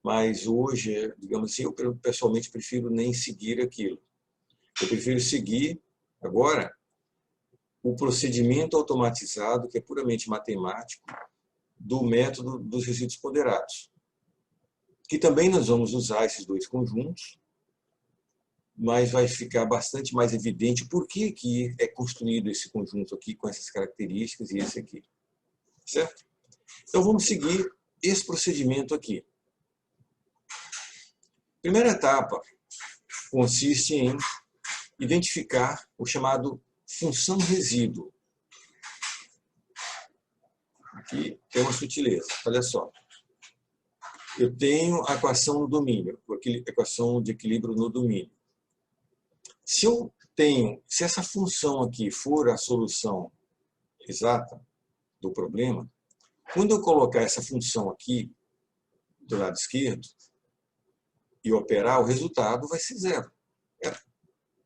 mas hoje, digamos assim, eu pessoalmente prefiro nem seguir aquilo. Eu prefiro seguir, agora, o procedimento automatizado, que é puramente matemático, do método dos resíduos ponderados, que também nós vamos usar esses dois conjuntos, mas vai ficar bastante mais evidente por que é construído esse conjunto aqui com essas características e esse aqui. Certo? Então, vamos seguir esse procedimento aqui. Primeira etapa consiste em identificar o chamado função resíduo. Aqui tem uma sutileza, olha só. Eu tenho a equação no domínio, a equação de equilíbrio no domínio. Se essa função aqui for a solução exata do problema, quando eu colocar essa função aqui do lado esquerdo e operar, o resultado vai ser 0.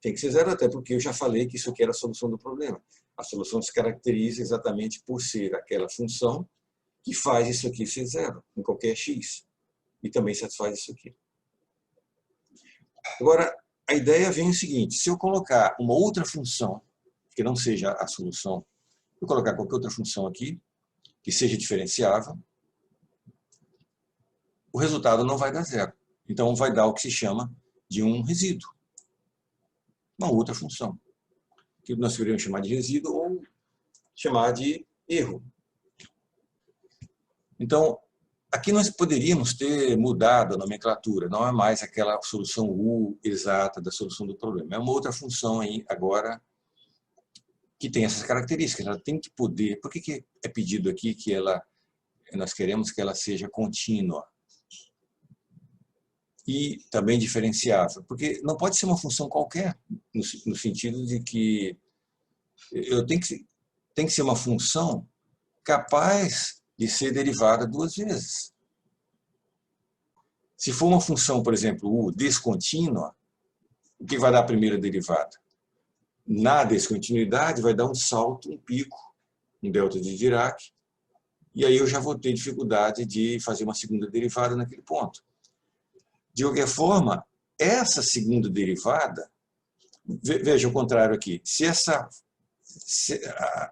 Tem que ser 0 até porque eu já falei que isso aqui era a solução do problema. A solução se caracteriza exatamente por ser aquela função que faz isso aqui ser 0, em qualquer x. e também satisfaz isso aqui. Agora, a ideia vem o seguinte, se eu colocar uma outra função, que não seja a solução, eu colocar qualquer outra função aqui, que seja diferenciável, o resultado não vai dar zero. Então, vai dar o que se chama de um resíduo. Uma outra função, que nós poderíamos chamar de resíduo ou chamar de erro. Então, aqui nós poderíamos ter mudado a nomenclatura, não é mais aquela solução U exata da solução do problema. É uma outra função aí agora que tem essas características. Ela tem que poder... Por que é pedido aqui que nós queremos que ela seja contínua? E também diferenciável. Porque não pode ser uma função qualquer, no sentido de que tem que ser uma função capaz de ser derivada duas vezes. Se for uma função, por exemplo, U descontínua, o que vai dar a primeira derivada? Na descontinuidade vai dar um salto, um pico, um delta de Dirac, e aí eu já vou ter dificuldade de fazer uma segunda derivada naquele ponto. De qualquer forma, essa segunda derivada, veja o contrário aqui, se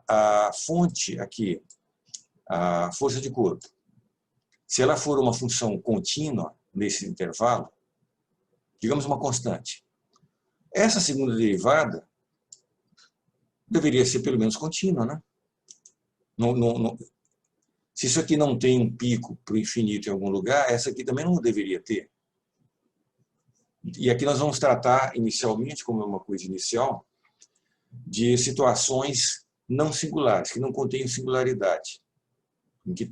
a fonte aqui, a força de corpo, se ela for uma função contínua nesse intervalo, digamos uma constante, essa segunda derivada deveria ser pelo menos contínua, né? Se isso aqui não tem um pico para o infinito em algum lugar, essa aqui também não deveria ter. E aqui nós vamos tratar inicialmente, como é uma coisa inicial, de situações não singulares, que não contêm singularidade, em que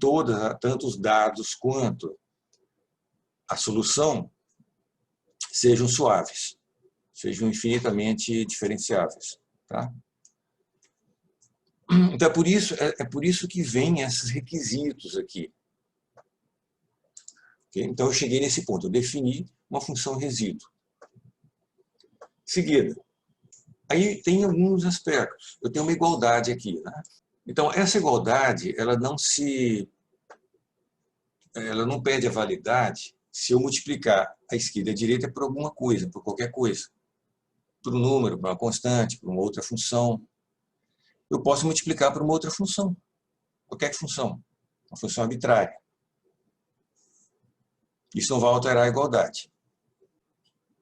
tanto os dados quanto a solução sejam suaves, sejam infinitamente diferenciáveis. Tá? Então é por isso que vem esses requisitos aqui. Okay? Então eu cheguei nesse ponto, eu defini uma função resíduo. Seguida, aí tem alguns aspectos. Eu tenho uma igualdade aqui, né? Então essa igualdade, ela não perde a validade se eu multiplicar a esquerda e a direita por alguma coisa, por qualquer coisa. Por um número, por uma constante, por uma outra função. Eu posso multiplicar por uma outra função. Qualquer função. Uma função arbitrária. Isso não vai alterar a igualdade.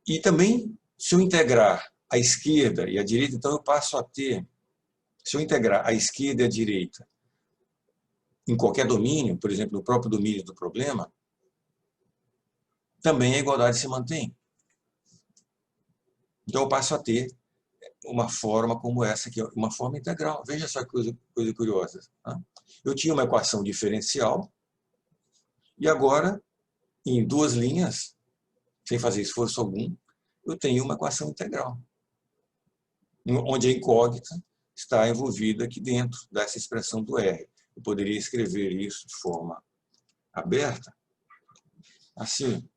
E também, se eu integrar a esquerda e a direita, então eu passo a ter, se eu integrar a esquerda e a direita em qualquer domínio, por exemplo, no próprio domínio do problema, também a igualdade se mantém. Então eu passo a ter uma forma como essa aqui, uma forma integral. Veja só que coisa curiosa. Tá? Eu tinha uma equação diferencial e agora, em duas linhas, sem fazer esforço algum, eu tenho uma equação integral, onde a incógnita está envolvida aqui dentro dessa expressão do R. Eu poderia escrever isso de forma aberta, assim,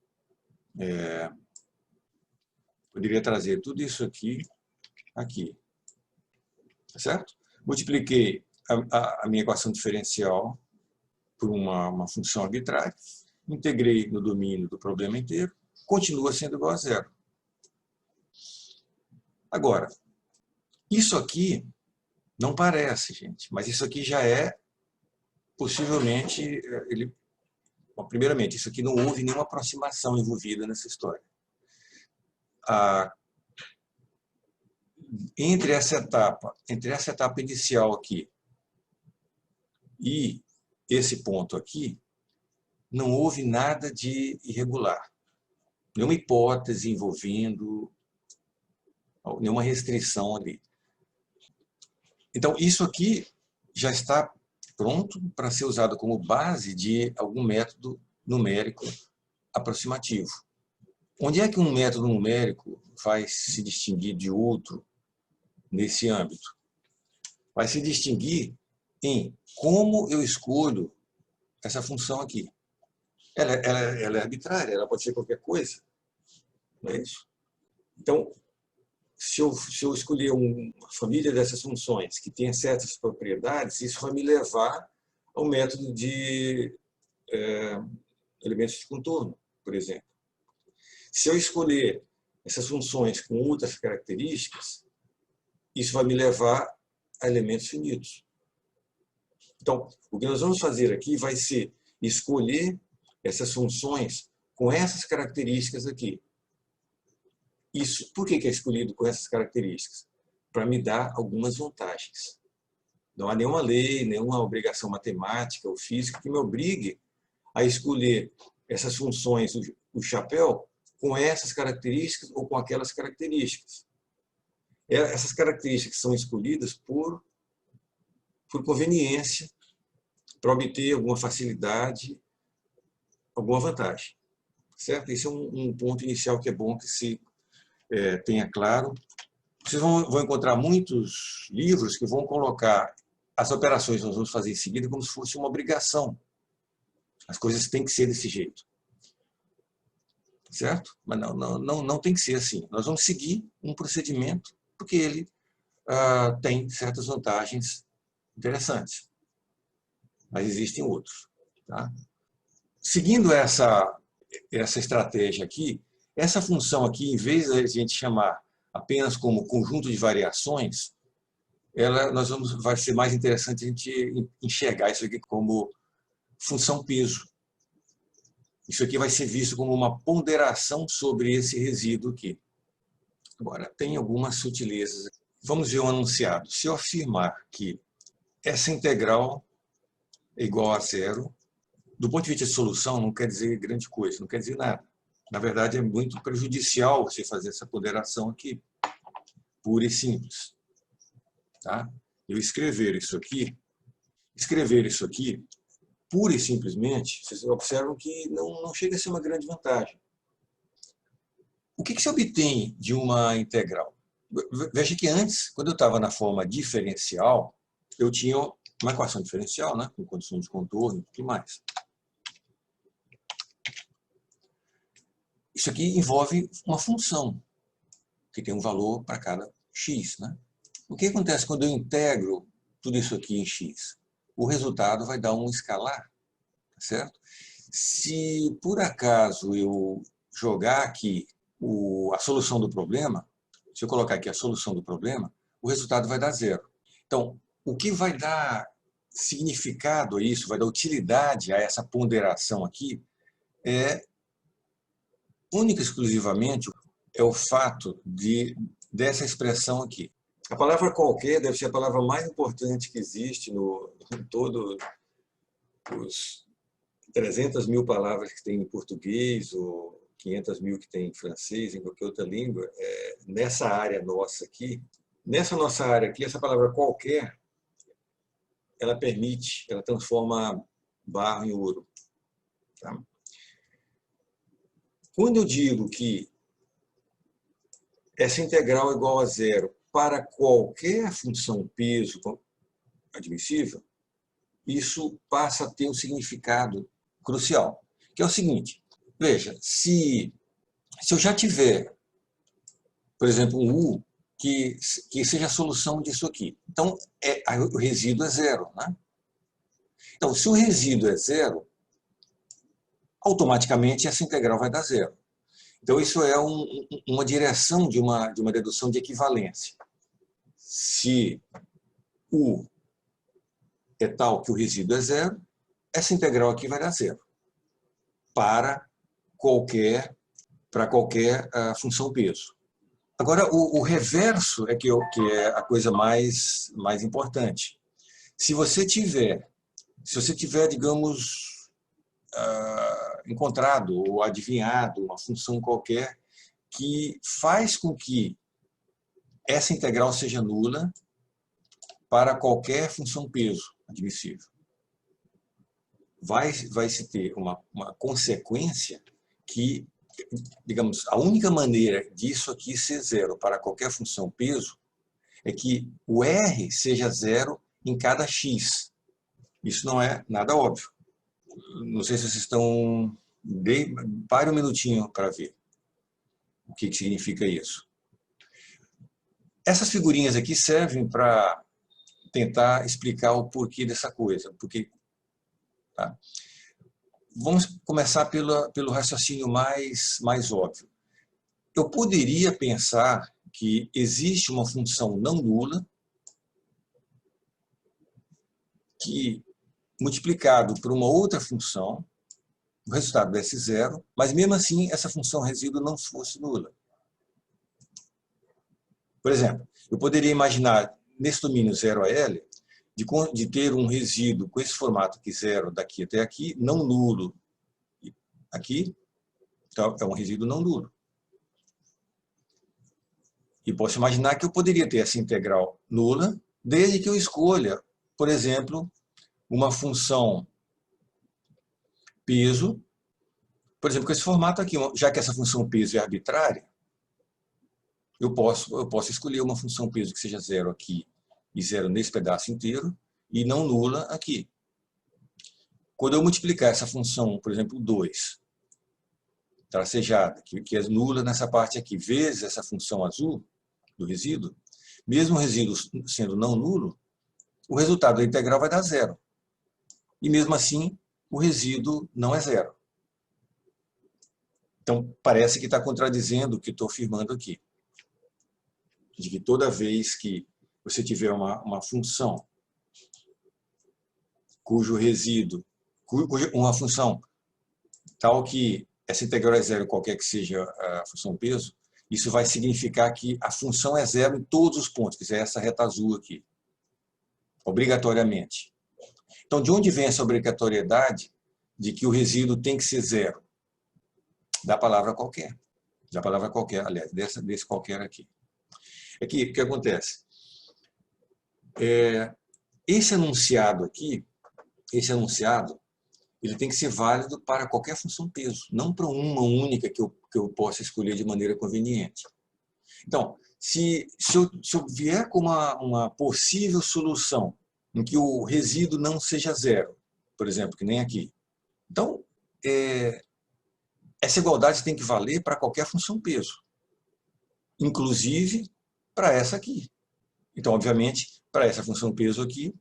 poderia trazer tudo isso aqui, tá certo? Multipliquei a minha equação diferencial por uma função arbitrária, integrei no domínio do problema inteiro, continua sendo igual a zero. Agora, isso aqui não parece, gente, mas isso aqui já é, possivelmente, primeiramente, isso aqui não houve nenhuma aproximação envolvida nessa história. Entre essa etapa inicial aqui e esse ponto aqui, não houve nada de irregular. Nenhuma hipótese envolvendo nenhuma restrição ali. Então, isso aqui já está pronto para ser usado como base de algum método numérico aproximativo. Onde é que um método numérico vai se distinguir de outro nesse âmbito? Vai se distinguir em como eu escolho essa função aqui. Ela é arbitrária, ela pode ser qualquer coisa. Não é isso? Então, se eu escolher uma família dessas funções que tenha certas propriedades, isso vai me levar ao método de elementos de contorno. por exemplo. Se eu escolher essas funções com outras características, isso vai me levar a elementos finitos. Então, o que nós vamos fazer aqui vai ser escolher essas funções com essas características aqui. Isso, por que é escolhido com essas características? Para me dar algumas vantagens. Não há nenhuma lei, nenhuma obrigação matemática ou física que me obrigue a escolher essas funções, o chapéu, com essas características ou com aquelas características. Essas características são escolhidas por conveniência, para obter alguma facilidade, alguma vantagem. Certo? Esse é um ponto inicial que é bom que se tenha claro. Vocês vão encontrar muitos livros que vão colocar as operações que nós vamos fazer em seguida como se fosse uma obrigação. As coisas têm que ser desse jeito. Certo? Mas não tem que ser assim. Nós vamos seguir um procedimento porque ele tem certas vantagens interessantes. Mas existem outros. Tá? Seguindo essa estratégia aqui, essa função aqui, em vez de a gente chamar apenas como conjunto de variações, vai ser mais interessante a gente enxergar isso aqui como função peso. Isso aqui vai ser visto como uma ponderação sobre esse resíduo aqui. Agora, tem algumas sutilezas. Vamos ver o enunciado. Se eu afirmar que essa integral é igual a zero, do ponto de vista de solução, não quer dizer grande coisa, não quer dizer nada. Na verdade, é muito prejudicial você fazer essa ponderação aqui, pura e simples. Tá? Eu escrever isso aqui, pura e simplesmente, vocês observam que não chega a ser uma grande vantagem. O que se obtém de uma integral? Veja que antes, quando eu estava na forma diferencial, eu tinha uma equação diferencial, né, com condições de contorno e tudo mais. Isso aqui envolve uma função, que tem um valor para cada x. Né? O que acontece quando eu integro tudo isso aqui em x? O resultado vai dar um escalar, certo? Se por acaso eu jogar aqui a solução do problema, se eu colocar aqui a solução do problema, o resultado vai dar zero. Então, o que vai dar significado a isso, vai dar utilidade a essa ponderação aqui, única e exclusivamente é o fato dessa expressão aqui. A palavra qualquer deve ser a palavra mais importante que existe em todos os 300 mil palavras que tem em português ou 500 mil que tem em francês, em qualquer outra língua. Nessa área nossa aqui, essa palavra qualquer, ela transforma barro em ouro. Tá? Quando eu digo que essa integral é igual a zero para qualquer função peso admissível, isso passa a ter um significado crucial, que é o seguinte. Veja, se eu já tiver, por exemplo, um U que seja a solução disso aqui, então o resíduo é zero. Né? Então, se o resíduo é zero, automaticamente essa integral vai dar zero. Então, isso é uma direção de uma dedução de equivalência. Se U é tal que o resíduo é zero, essa integral aqui vai dar zero para qualquer função peso. Agora, o reverso é que é a coisa mais importante. Se você tiver, digamos, encontrado ou adivinhado uma função qualquer que faz com que essa integral seja nula para qualquer função peso admissível, vai se ter uma consequência que, digamos, a única maneira disso aqui ser zero para qualquer função peso é que o R seja zero em cada x. Isso não é nada óbvio. Não sei se vocês estão... Pare um minutinho para ver o que significa isso. Essas figurinhas aqui servem para tentar explicar o porquê dessa coisa. Tá? vamos começar pelo raciocínio mais óbvio. Eu poderia pensar que existe uma função não nula que, multiplicado por uma outra função, o resultado desse zero, mas mesmo assim essa função resíduo não fosse nula. Por exemplo, eu poderia imaginar, nesse domínio 0 a L, de ter um resíduo com esse formato aqui, 0 daqui até aqui, não nulo aqui, então é um resíduo não nulo. E posso imaginar que eu poderia ter essa integral nula, desde que eu escolha, por exemplo, uma função peso, por exemplo, com esse formato aqui, já que essa função peso é arbitrária, eu posso escolher uma função peso que seja 0 aqui e 0 nesse pedaço inteiro, e não nula aqui. Quando eu multiplicar essa função, por exemplo, 2, tracejada, que é nula nessa parte aqui, vezes essa função azul do resíduo, mesmo o resíduo sendo não nulo, o resultado da integral vai dar 0. E mesmo assim, o resíduo não é 0. Então, parece que está contradizendo o que estou afirmando aqui. De que toda vez que você tiver uma função cujo resíduo, uma função tal que essa integral é 0, qualquer que seja a função peso, isso vai significar que a função é 0 em todos os pontos, que é essa reta azul aqui, obrigatoriamente. Então, de onde vem essa obrigatoriedade de que o resíduo tem que ser 0? Da palavra qualquer. Da palavra qualquer, aliás, desse qualquer aqui. Aqui, o que acontece? Esse enunciado aqui, ele tem que ser válido para qualquer função peso, não para uma única que eu possa escolher de maneira conveniente. Então, se eu vier com uma possível solução em que o resíduo não seja 0, por exemplo, que nem aqui, então, essa igualdade tem que valer para qualquer função peso, inclusive para essa aqui. Então, obviamente, para essa função peso aqui,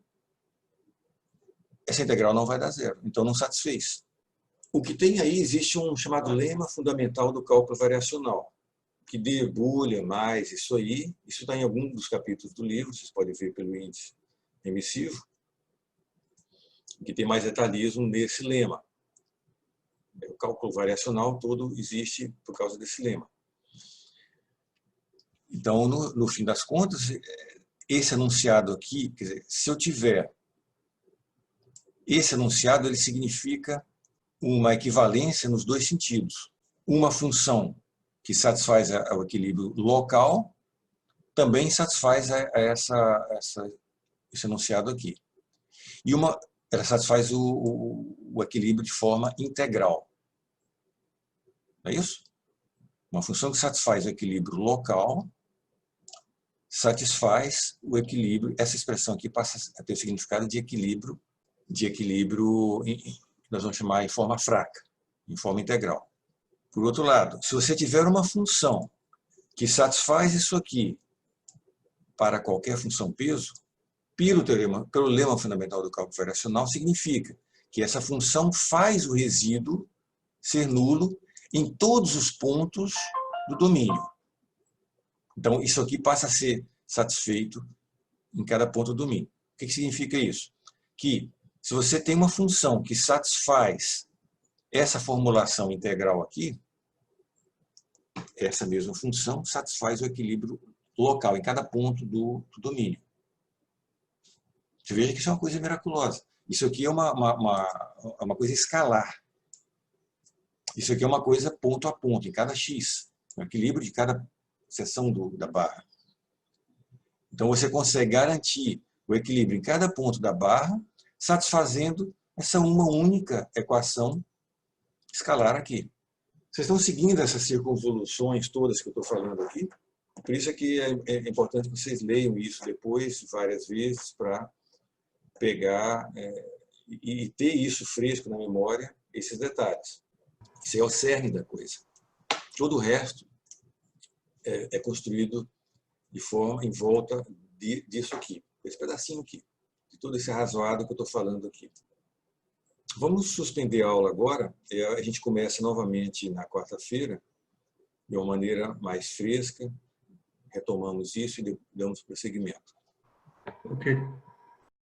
essa integral não vai dar 0, então não satisfez. O que tem aí, existe um chamado lema fundamental do cálculo variacional, que debulha mais isso aí. Isso está em algum dos capítulos do livro, vocês podem ver pelo índice emissivo, que tem mais detalhismo nesse lema. O cálculo variacional todo existe por causa desse lema. Então, no fim das contas, esse enunciado aqui, quer dizer, se eu tiver esse enunciado, ele significa uma equivalência nos dois sentidos. Uma função que satisfaz o equilíbrio local também satisfaz esse enunciado aqui. E ela satisfaz o equilíbrio de forma integral. Não é isso? Uma função que satisfaz o equilíbrio local satisfaz o equilíbrio. Essa expressão aqui passa a ter o significado de equilíbrio que nós vamos chamar em forma fraca, em forma integral. Por outro lado, se você tiver uma função que satisfaz isso aqui para qualquer função peso, pelo lema fundamental do cálculo variacional, significa que essa função faz o resíduo ser nulo em todos os pontos do domínio. Então, isso aqui passa a ser satisfeito em cada ponto do domínio. O que significa isso? Que se você tem uma função que satisfaz essa formulação integral aqui, essa mesma função satisfaz o equilíbrio local em cada ponto do domínio. Você veja que isso é uma coisa miraculosa. Isso aqui é uma coisa escalar. Isso aqui é uma coisa ponto a ponto, em cada x. O equilíbrio de cada seção da barra. Então, você consegue garantir o equilíbrio em cada ponto da barra, satisfazendo essa uma única equação escalar aqui. Vocês estão seguindo essas circunvoluções todas que eu estou falando aqui? Por isso é que é importante que vocês leiam isso depois, várias vezes, para pegar e ter isso fresco na memória, esses detalhes. Isso é o cerne da coisa. Todo o resto é construído em volta disso aqui, esse pedacinho aqui, de todo esse arrazoado que eu estou falando aqui. Vamos suspender a aula agora. A gente começa novamente na quarta-feira, de uma maneira mais fresca. Retomamos isso e damos prosseguimento. Ok.